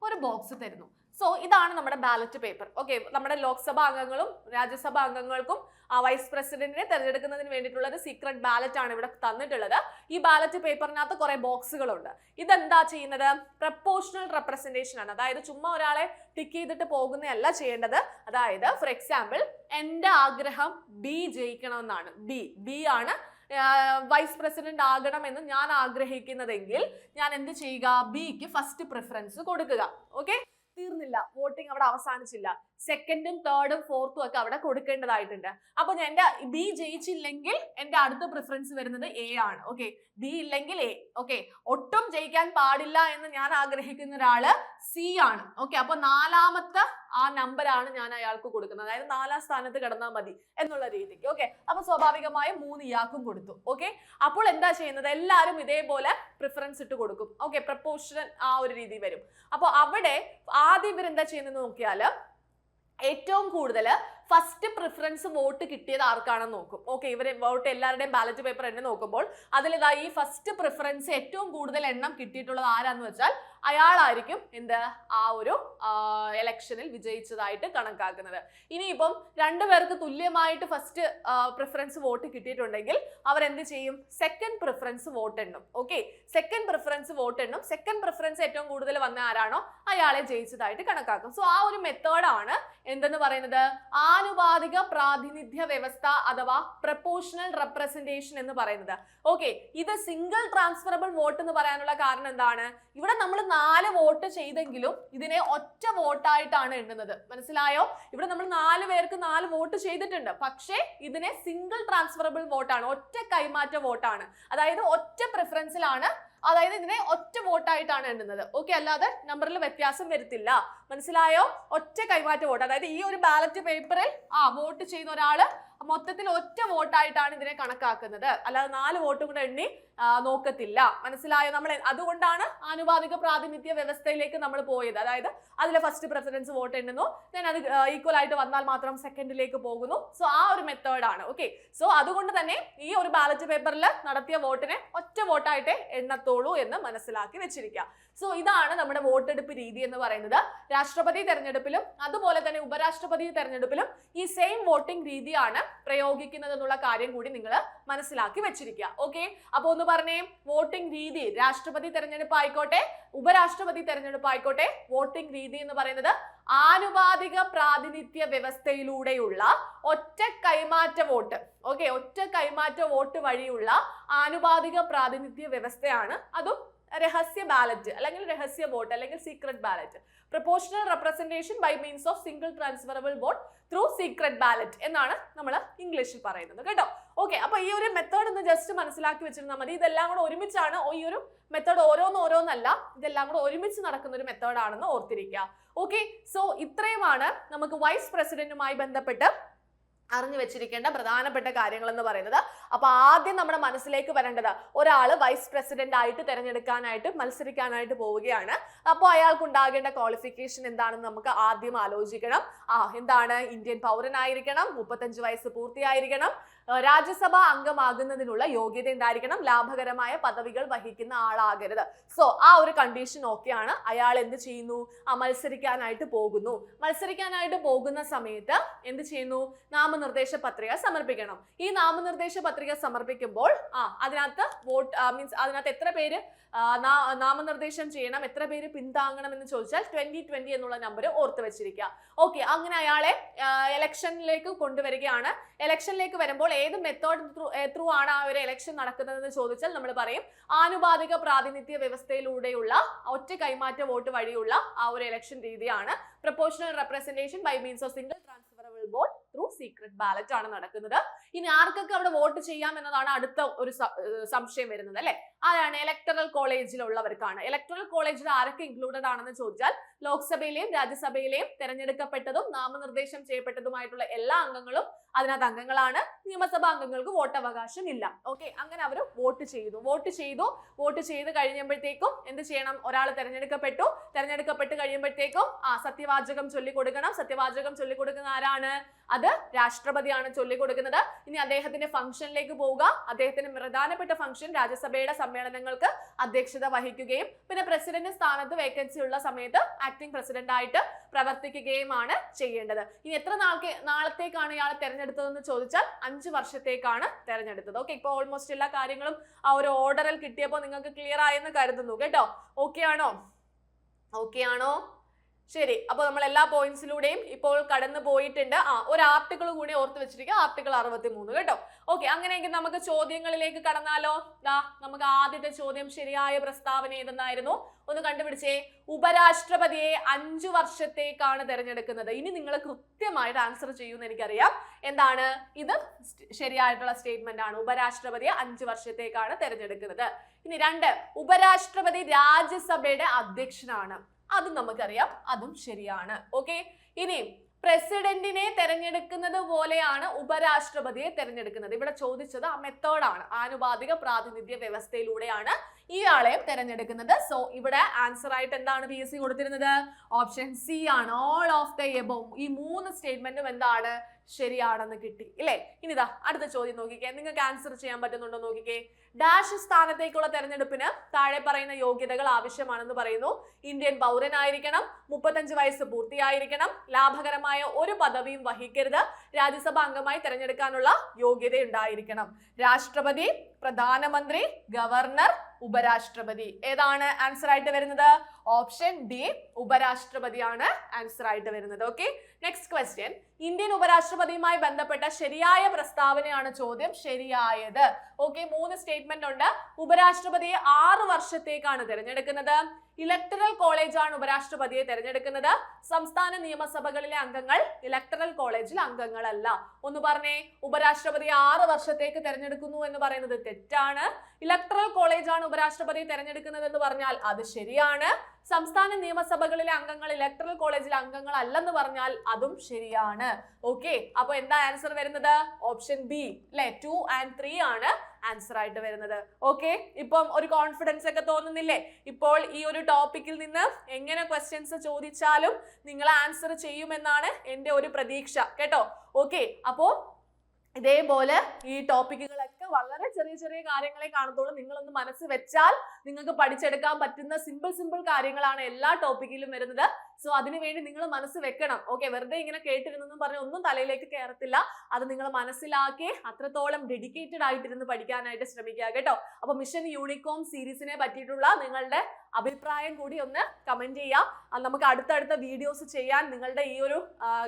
ഒരു ബോക്സ് തരുന്നു. സോ ഇതാണ് നമ്മുടെ ബാലറ്റ് പേപ്പർ. ഓക്കെ, നമ്മുടെ ലോക്സഭാ അംഗങ്ങളും രാജ്യസഭാ അംഗങ്ങൾക്കും വൈസ് പ്രസിഡന്റിനെ തെരഞ്ഞെടുക്കുന്നതിന് വേണ്ടിയിട്ടുള്ള ഒരു സീക്രട്ട് ബാലറ്റ് ആണ് ഇവിടെ തന്നിട്ടുള്ളത്. ഈ ബാലറ്റ് പേപ്പറിനകത്ത് കുറെ ബോക്സുകളുണ്ട്. ഇതെന്താ ചെയ്യുന്നത്? പ്രപ്പോർഷണൽ റെപ്രസെന്റേഷൻ ആണ്. അതായത് ചുമ്മാ ഒരാളെ ടിക്ക് ചെയ്തിട്ട് പോകുന്നതല്ല ചെയ്യേണ്ടത്. അതായത് ഫോർ എക്സാമ്പിൾ എന്റെ ആഗ്രഹം ബി ജയിക്കണമെന്നാണ്. ബി ആണ് വൈസ് പ്രസിഡന്റ് ആകണമെന്ന് ഞാൻ ആഗ്രഹിക്കുന്നതെങ്കിൽ ഞാൻ എന്ത് ചെയ്യുക? ബിക്ക് ഫസ്റ്റ് പ്രിഫറൻസ് കൊടുക്കുക. ഓക്കെ, തീർന്നില്ല, വോട്ടിംഗ് അവിടെ അവസാനിച്ചില്ല. സെക്കൻഡും തേർഡും ഫോർത്തും ഒക്കെ അവിടെ കൊടുക്കേണ്ടതായിട്ടുണ്ട്. അപ്പൊ ഞാൻ എന്റെ ബി ജയിച്ചില്ലെങ്കിൽ എന്റെ അടുത്ത പ്രിഫറൻസ് വരുന്നത് എ ആണ്. ഓക്കെ, ബി ഇല്ലെങ്കിൽ എ. ഓക്കെ, ഒട്ടും ജയിക്കാൻ പാടില്ല എന്ന് ഞാൻ ആഗ്രഹിക്കുന്ന ഒരാള് സി ആണ്. ഓക്കെ, അപ്പൊ നാലാമത്തെ ആ നമ്പറാണ് ഞാൻ അയാൾക്ക് കൊടുക്കുന്നത്. അതായത് 4ാം സ്ഥാനത്ത് കിടന്നാൽ മതി എന്നുള്ള രീതിക്ക്. ഓക്കെ, അപ്പൊ സ്വാഭാവികമായും 3 ഇയാൾക്കും കൊടുത്തു. ഓക്കെ, അപ്പോൾ എന്താ ചെയ്യുന്നത്? എല്ലാവരും ഇതേപോലെ പ്രിഫറൻസ് ഇട്ട് കൊടുക്കും. ഓക്കെ, പ്രപ്പോർഷണൽ ആ ഒരു രീതി വരും. അപ്പൊ അവിടെ ആദ്യം ഇവരെന്താ ചെയ്യുന്നത് നോക്കിയാല് ഏറ്റവും കൂടുതൽ ഫസ്റ്റ് പ്രിഫറൻസ് വോട്ട് കിട്ടിയത് ആർക്കാണെന്ന് നോക്കും. ഓക്കെ, ഇവര് വോട്ട് എല്ലാവരുടെയും ബാലറ്റ് പേപ്പർ എന്നെ നോക്കുമ്പോൾ അതിലിതാ ഈ ഫസ്റ്റ് പ്രിഫറൻസ് ഏറ്റവും കൂടുതൽ എണ്ണം കിട്ടിയിട്ടുള്ളത് ആരാന്ന് വെച്ചാൽ അയാളായിരിക്കും എന്ത് ആ ഒരു ഇലക്ഷനിൽ വിജയിച്ചതായിട്ട് കണക്കാക്കുന്നത്. ഇനിയിപ്പം രണ്ടുപേർക്ക് തുല്യമായിട്ട് ഫസ്റ്റ് പ്രിഫറൻസ് വോട്ട് കിട്ടിയിട്ടുണ്ടെങ്കിൽ അവരെന്ത് ചെയ്യും? സെക്കൻഡ് പ്രിഫറൻസ് വോട്ട് എണ്ണും. ഓക്കെ, സെക്കൻഡ് പ്രിഫറൻസ് വോട്ട് എണ്ണും. സെക്കൻഡ് പ്രിഫറൻസ് ഏറ്റവും കൂടുതൽ വന്ന ആരാണോ അയാളെ ജയിച്ചതായിട്ട് കണക്കാക്കും. സോ ആ ഒരു മെത്തേഡാണ് എന്തെന്ന് പറയുന്നത്? ആനുപാതിക പ്രാതിനിധ്യ വ്യവസ്ഥ അഥവാ പ്രപ്പോർഷണൽ റെപ്രസെന്റേഷൻ എന്ന് പറയുന്നത്. ഓക്കെ, ഇത് സിംഗിൾ ട്രാൻസ്ഫറബിൾ വോട്ട് എന്ന് പറയാനുള്ള കാരണം എന്താണ്? ഇവിടെ നമ്മൾ 4 വോട്ട് ചെയ്തെങ്കിലും ഇതിനെ ഒറ്റ വോട്ടായിട്ടാണ് എണ്ണുന്നത്. മനസ്സിലായോ? ഇവിടെ നമ്മൾ 4 പേർക്ക് 4 വോട്ട് ചെയ്തിട്ടുണ്ട്. പക്ഷേ ഇതിനെ സിംഗിൾ ട്രാൻസ്ഫറബിൾ വോട്ടാണ്, ഒറ്റ കൈമാറ്റ വോട്ടാണ്. അതായത് ഒറ്റ പ്രിഫറൻസിലാണ്, അതായത് ഇതിനെ ഒറ്റ വോട്ടായിട്ടാണ് എണ്ണുന്നത്. ഓക്കെ, അല്ലാതെ നമ്പറിൽ വ്യത്യാസം വരുത്തില്ല. മനസ്സിലായോ? ഒറ്റ കൈമാറ്റ വോട്ട്. അതായത് ഈ ഒരു ബാലറ്റ് പേപ്പറിൽ വോട്ട് ചെയ്ത ഒരാള് മൊത്തത്തിൽ ഒറ്റ വോട്ടായിട്ടാണ് ഇതിനെ കണക്കാക്കുന്നത്. അല്ലാതെ 4 വോട്ടും കൂടെ എണ്ണി നോക്കത്തില്ല. മനസ്സിലായോ? നമ്മൾ അതുകൊണ്ടാണ് ആനുപാതിക പ്രാതിനിധ്യ വ്യവസ്ഥയിലേക്ക് നമ്മൾ പോയത്. അതായത് അതിലെ ഫസ്റ്റ് പ്രിഫറൻസ് വോട്ട് എണ്ണുന്നു, then അത് ഈക്വൽ ആയിട്ട് വന്നാൽ മാത്രം സെക്കൻഡിലേക്ക് പോകുന്നു. സോ ആ ഒരു മെത്തേഡാണ്. ഓക്കെ, സോ അതുകൊണ്ട് തന്നെ ഈ ഒരു ബാലറ്റ് പേപ്പറിൽ നടത്തിയ വോട്ടിനെ ഒറ്റ വോട്ടായിട്ടേ എണ്ണത്തുള്ളൂ എന്ന് മനസ്സിലാക്കി വെച്ചിരിക്കുക. സോ ഇതാണ് നമ്മുടെ വോട്ടെടുപ്പ് രീതി എന്ന് പറയുന്നത്. രാഷ്ട്രപതി തെരഞ്ഞെടുപ്പിലും അതുപോലെ തന്നെ ഉപരാഷ്ട്രപതി തെരഞ്ഞെടുപ്പിലും ഈ സെയിം വോട്ടിംഗ് രീതിയാണ് പ്രയോഗിക്കുന്നത് എന്നുള്ള കാര്യം കൂടി നിങ്ങൾ മനസ്സിലാക്കി വെച്ചിരിക്കുക. ഓക്കെ, അപ്പൊ ഒന്ന് പറഞ്ഞേ, വോട്ടിംഗ് രീതി രാഷ്ട്രപതി തെരഞ്ഞെടുപ്പ് ആയിക്കോട്ടെ ഉപരാഷ്ട്രപതി തെരഞ്ഞെടുപ്പ് ആയിക്കോട്ടെ, വോട്ടിംഗ് രീതി എന്ന് പറയുന്നത് ആനുപാതിക പ്രാതിനിധ്യ വ്യവസ്ഥയിലൂടെയുള്ള ഒറ്റ കൈമാറ്റ വോട്ട്. ഓക്കെ, ഒറ്റ കൈമാറ്റ വോട്ട് വഴിയുള്ള ആനുപാതിക പ്രാതിനിധ്യ വ്യവസ്ഥയാണ്. അതും രഹസ്യ ബാലറ്റ് അല്ലെങ്കിൽ രഹസ്യ വോട്ട് അല്ലെങ്കിൽ secret ballot. Proportional representation by means of single transferable vote through secret ballot എന്നാണ് നമ്മൾ ഇംഗ്ലീഷിൽ പറയുന്നത് കേട്ടോ. ഓക്കെ, അപ്പൊ ഈ ഒരു മെത്തേഡ് ഒന്ന് ജസ്റ്റ് മനസ്സിലാക്കി വെച്ചിരുന്നാൽ മതി. ഇതെല്ലാം കൂടെ ഒരുമിച്ചാണ്, ഈ ഒരു മെത്തേഡ് ഓരോന്നല്ല, ഇതെല്ലാം കൂടെ ഒരുമിച്ച് നടക്കുന്ന ഒരു മെത്തേഡാണെന്ന് ഓർത്തിരിക്കുക. ഓക്കെ, സോ ഇത്രയുമാണ് നമുക്ക് വൈസ് പ്രസിഡന്റുമായി ബന്ധപ്പെട്ട് അറിഞ്ഞു വെച്ചിരിക്കേണ്ട പ്രധാനപ്പെട്ട കാര്യങ്ങൾ എന്ന് പറയുന്നത്. അപ്പൊ ആദ്യം നമ്മുടെ മനസ്സിലേക്ക് വരേണ്ടത്, ഒരാള് വൈസ് പ്രസിഡന്റ് ആയിട്ട് തെരഞ്ഞെടുക്കാനായിട്ട് മത്സരിക്കാനായിട്ട് പോവുകയാണ്. അപ്പോൾ അയാൾക്ക് ഉണ്ടാകേണ്ട ക്വാളിഫിക്കേഷൻ എന്താണെന്ന് നമുക്ക് ആദ്യം ആലോചിക്കണം. എന്താണ്? ഇന്ത്യൻ പൗരനായിരിക്കണം, 35 വയസ്സ് പൂർത്തിയായിരിക്കണം, രാജ്യസഭ അംഗമാകുന്നതിനുള്ള യോഗ്യത ഉണ്ടായിരിക്കണം, ലാഭകരമായ പദവികൾ വഹിക്കുന്ന ആളാകരുത്. സോ ആ ഒരു കണ്ടീഷൻ ഓക്കെയാണ്. അയാൾ എന്ത് ചെയ്യുന്നു? മത്സരിക്കാനായിട്ട് പോകുന്നു. മത്സരിക്കാനായിട്ട് പോകുന്ന സമയത്ത് എന്ത് ചെയ്യുന്നു? നാമനിർദ്ദേശ പത്രിക സമർപ്പിക്കണം. ഈ നാമനിർദ്ദേശ പത്രിക സമർപ്പിക്കുമ്പോൾ അതിനകത്ത് വോട്ട് മീൻസ് അതിനകത്ത് എത്ര പേര് നാമനിർദ്ദേശം ചെയ്യണം, എത്ര പേര് പിന്താങ്ങണം എന്ന് ചോദിച്ചാൽ 2020 എന്നുള്ള നമ്പർ ഓർത്ത് വെച്ചിരിക്കുക. ഓക്കെ, അങ്ങനെ അയാളെ ഇലക്ഷനിലേക്ക് കൊണ്ടുവരികയാണ്. ഇലക്ഷനിലേക്ക് വരുമ്പോൾ ഏത് മെത്തേഡ് ത്രൂ ആണ് ആ ഒരു ഇലക്ഷൻ നടക്കുന്നതെന്ന് ചോദിച്ചാൽ നമ്മൾ പറയും ആനുപാതിക പ്രാതിനിധ്യ വ്യവസ്ഥയിലൂടെയുള്ള ഒറ്റ കൈമാറ്റ വോട്ട് വഴിയുള്ള ആ ഒരു ഇലക്ഷൻ രീതിയാണ് proportional representation by means of single transferable vote through secret ballot ആണ് നടക്കുന്നത്. ഇനി ആർക്കൊക്കെ അവിടെ വോട്ട് ചെയ്യാം എന്നതാണ് അടുത്ത ഒരു സംശയം വരുന്നത് അല്ലെ. അതാണ് ഇലക്ടറൽ കോളേജിലുള്ളവർക്കാണ്. ഇലക്ടറൽ കോളേജിൽ ആരൊക്കെ ഇൻക്ലൂഡഡ് ആണെന്ന് ചോദിച്ചാൽ ലോക്സഭയിലെയും രാജ്യസഭയിലെയും തെരഞ്ഞെടുക്കപ്പെട്ടതും നാമനിർദ്ദേശം ചെയ്യപ്പെട്ടതുമായിട്ടുള്ള എല്ലാ അംഗങ്ങളും അതിനകത്ത് അംഗങ്ങളാണ്. നിയമസഭാ അംഗങ്ങൾക്ക് വോട്ടവകാശം ഇല്ല. ഓക്കെ, അങ്ങനെ അവർ വോട്ട് ചെയ്ത് കഴിയുമ്പോഴത്തേക്കും എന്ത് ചെയ്യണം? ഒരാൾ തെരഞ്ഞെടുക്കപ്പെട്ട് കഴിയുമ്പോഴത്തേക്കും സത്യവാചകം ചൊല്ലിക്കൊടുക്കണം. സത്യവാചകം ചൊല്ലിക്കൊടുക്കുന്ന ആരാണ്? അത് രാഷ്ട്രപതിയാണ് ചൊല്ലിക്കൊടുക്കുന്നത്. ഇനി അദ്ദേഹത്തിന്റെ ഫംഗ്ഷനിലേക്ക് പോവുക. അദ്ദേഹത്തിന്റെ പ്രധാനപ്പെട്ട ഫംഗ്ഷൻ രാജ്യസഭയുടെ സമ്മേളനങ്ങൾക്ക് അധ്യക്ഷത വഹിക്കുകയും പിന്നെ പ്രസിഡന്റ് സ്ഥാനത്ത് വേക്കൻസി ഉള്ള സമയത്ത് ആക്ടിംഗ് പ്രസിഡന്റ് ആയിട്ട് പ്രവർത്തിക്കുകയുമാണ് ചെയ്യേണ്ടത്. ഇനി എത്ര നാളത്തേക്കാണ് ഇയാൾ തെരഞ്ഞെടുത്തതെന്ന് ചോദിച്ചാൽ 5 വർഷത്തേക്കാണ് തെരഞ്ഞെടുത്തത്. ഓക്കെ, ഇപ്പൊ ഓൾമോസ്റ്റ് എല്ലാ കാര്യങ്ങളും ആ ഒരു ഓർഡറിൽ കിട്ടിയപ്പോൾ നിങ്ങൾക്ക് ക്ലിയർ ആയെന്ന് കരുതുന്നു കേട്ടോ. ഓക്കെ ആണോ? ശരി, അപ്പൊ നമ്മൾ എല്ലാ പോയിന്റ്സിലൂടെയും ഇപ്പോൾ കടന്നു പോയിട്ടുണ്ട്. ഒരു ആർട്ടിക്കിൾ കൂടി ഓർത്ത് വെച്ചിരിക്കുക, ആർട്ടിക്കിൾ 63 കേട്ടോ. ഓക്കെ, അങ്ങനെയെങ്കിൽ നമുക്ക് ചോദ്യങ്ങളിലേക്ക് കടന്നാലോ. നമുക്ക് ആദ്യത്തെ ചോദ്യം ശരിയായ പ്രസ്താവന ഏതെന്നായിരുന്നു ഒന്ന് കണ്ടുപിടിച്ചേ. ഉപരാഷ്ട്രപതിയെ 5 വർഷത്തേക്കാണ് തെരഞ്ഞെടുക്കുന്നത്. ഇനി നിങ്ങൾ കൃത്യമായിട്ട് ആൻസർ ചെയ്യുമെന്ന് എനിക്കറിയാം. എന്താണ് ഇത്? ശരിയായിട്ടുള്ള സ്റ്റേറ്റ്മെന്റ് ആണ്. ഉപരാഷ്ട്രപതിയെ 5 വർഷത്തേക്കാണ് തെരഞ്ഞെടുക്കുന്നത്. ഇനി 2, ഉപരാഷ്ട്രപതി രാജ്യസഭയുടെ അധ്യക്ഷനാണ്. അതും നമുക്കറിയാം, അതും ശരിയാണ്. ഓക്കെ, ഇനി പ്രസിഡന്റിനെ തെരഞ്ഞെടുക്കുന്നത് പോലെയാണ് ഉപരാഷ്ട്രപതിയെ തെരഞ്ഞെടുക്കുന്നത്. ഇവിടെ ചോദിച്ചത് ആ മെത്തേഡാണ്. ആനുപാതിക പ്രാതിനിധ്യ വ്യവസ്ഥയിലൂടെയാണ് ഇയാളെ തെരഞ്ഞെടുക്കുന്നത്. സോ ഇവിടെ ആൻസർ ആയിട്ട് എന്താണ് PSC കൊടുത്തിരുന്നത്? ഓപ്ഷൻ സി ആണ്. All of the above. ഈ 3 സ്റ്റേറ്റ്മെന്റും എന്താണ്? ശരിയാണെന്ന് കിട്ടി ഇല്ലേ? ഇനിതാ അടുത്ത ചോദ്യം നോക്കിക്കേ. നിങ്ങൾക്ക് ആൻസർ ചെയ്യാൻ പറ്റുന്നുണ്ടോ നോക്കിക്കേ. ഡാഷ് സ്ഥാനത്തേക്കുള്ള തെരഞ്ഞെടുപ്പിന് താഴെ പറയുന്ന യോഗ്യതകൾ ആവശ്യമാണെന്ന് പറയുന്നു. ഇന്ത്യൻ പൗരനായിരിക്കണം, 35 വയസ്സ് പൂർത്തിയായിരിക്കണം, ലാഭകരമായ ഒരു പദവിയും വഹിക്കരുത്, രാജ്യസഭ അംഗമായി തെരഞ്ഞെടുക്കാനുള്ള യോഗ്യത ഉണ്ടായിരിക്കണം. രാഷ്ട്രപതി, പ്രധാനമന്ത്രി, ഗവർണർ, ഉപരാഷ്ട്രപതി. ഏതാണ് ആൻസർ ആയിട്ട് വരുന്നത്? ഓപ്ഷൻ ഡി, ഉപരാഷ്ട്രപതിയാണ് ആൻസർ ആയിട്ട് വരുന്നത്. Okay, next question. ഇന്ത്യൻ ഉപരാഷ്ട്രപതിയുമായി ബന്ധപ്പെട്ട ശരിയായ പ്രസ്താവനയാണ് ചോദ്യം. ശരിയായത്. ഓക്കെ, 3 സ്റ്റേറ്റ്മെന്റ് ഉണ്ട്. ഉപരാഷ്ട്രപതിയെ 6 വർഷത്തേക്കാണ് തിരഞ്ഞെടുക്കുന്നത്. ഇലക്ടറൽ കോളേജ് ആണ് ഉപരാഷ്ട്രപതിയെ തിരഞ്ഞെടുക്കുന്നത്. സംസ്ഥാന നിയമസഭകളിലെ അംഗങ്ങൾ ഇലക്ടറൽ കോളേജിൽ അംഗങ്ങളല്ല. ഒന്ന് പറഞ്ഞേ, ഉപരാഷ്ട്രപതിയെ 6 വർഷത്തേക്ക് തെരഞ്ഞെടുക്കുന്നു എന്ന് പറയുന്നത് തെറ്റാണ്. ഇലക്ടറൽ കോളേജ് ആണ് ഉപരാഷ്ട്രപതിയെ തെരഞ്ഞെടുക്കുന്നത് എന്ന് പറഞ്ഞാൽ അത് ശരിയാണ്. സംസ്ഥാന നിയമസഭകളിലെ അംഗങ്ങൾ ഇലക്ടറൽ കോളേജിലെ അംഗങ്ങൾ അല്ലെന്ന് പറഞ്ഞാൽ അതും ശരിയാണ്. ഓക്കെ, അപ്പൊ എന്താ ആൻസർ വരുന്നത്? ഓപ്ഷൻ ബി അല്ലെ, 2 and 3 ആണ് ആൻസർ ആയിട്ട് വരുന്നത്. ഓക്കെ, ഇപ്പം ഒരു കോൺഫിഡൻസ് ഒക്കെ തോന്നുന്നില്ലേ? ഇപ്പോൾ ഈ ഒരു ടോപ്പിക്കിൽ നിന്ന് എങ്ങനെ ക്വസ്റ്റ്യൻസ് ചോദിച്ചാലും നിങ്ങൾ ആൻസർ ചെയ്യുമെന്നാണ് എൻ്റെ ഒരു പ്രതീക്ഷ കേട്ടോ. ഓക്കെ, അപ്പോ ഇതേപോലെ ഈ ടോപ്പിക്കുകളൊക്കെ വളരെ ചെറിയ ചെറിയ കാര്യങ്ങളെ കാണത്തുള്ളൂ. നിങ്ങളൊന്ന് മനസ്സ് വെച്ചാൽ നിങ്ങൾക്ക് പഠിച്ചെടുക്കാൻ പറ്റുന്ന സിമ്പിൾ കാര്യങ്ങളാണ് എല്ലാ ടോപ്പിക്കിലും വരുന്നത്. സോ അതിനുവേണ്ടി നിങ്ങൾ മനസ്സ് വെക്കണം. ഓക്കെ, വെറുതെ ഇങ്ങനെ കേട്ടിരുന്നെന്നും പറഞ്ഞ് ഒന്നും തലയിലേക്ക് കയറത്തില്ല. അത് നിങ്ങൾ മനസ്സിലാക്കി അത്രത്തോളം ഡെഡിക്കേറ്റഡ് ആയിട്ടിരുന്ന് പഠിക്കാനായിട്ട് ശ്രമിക്കുക കേട്ടോ. അപ്പൊ മിഷൻ യൂണിക്കോം സീരീസിനെ പറ്റിയിട്ടുള്ള നിങ്ങളുടെ അഭിപ്രായം കൂടി ഒന്ന് കമന്റ് ചെയ്യാം. നമുക്ക് അടുത്തടുത്ത വീഡിയോസ് ചെയ്യാൻ നിങ്ങളുടെ ഈ ഒരു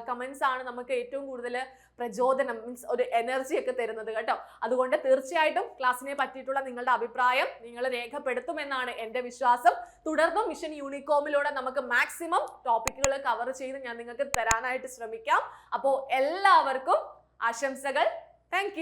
കമന്റ്സ് ആണ് നമുക്ക് ഏറ്റവും കൂടുതൽ പ്രചോദനം, മീൻസ് ഒരു എനർജി ഒക്കെ തരുന്നത് കേട്ടോ. അതുകൊണ്ട് തീർച്ചയായിട്ടും ക്ലാസ്സിനെ പറ്റിയിട്ടുള്ള നിങ്ങളുടെ അഭിപ്രായം നിങ്ങൾ രേഖപ്പെടുത്തുമെന്നാണ് എൻ്റെ വിശ്വാസം. തുടർന്നും മിഷൻ യൂണിക്കോമിലൂടെ നമുക്ക് മാക്സിമം ടോപ്പിക്കുകൾ കവർ ചെയ്ത് ഞാൻ നിങ്ങൾക്ക് തരാനായിട്ട് ശ്രമിക്കാം. അപ്പോൾ എല്ലാവർക്കും ആശംസകൾ. താങ്ക്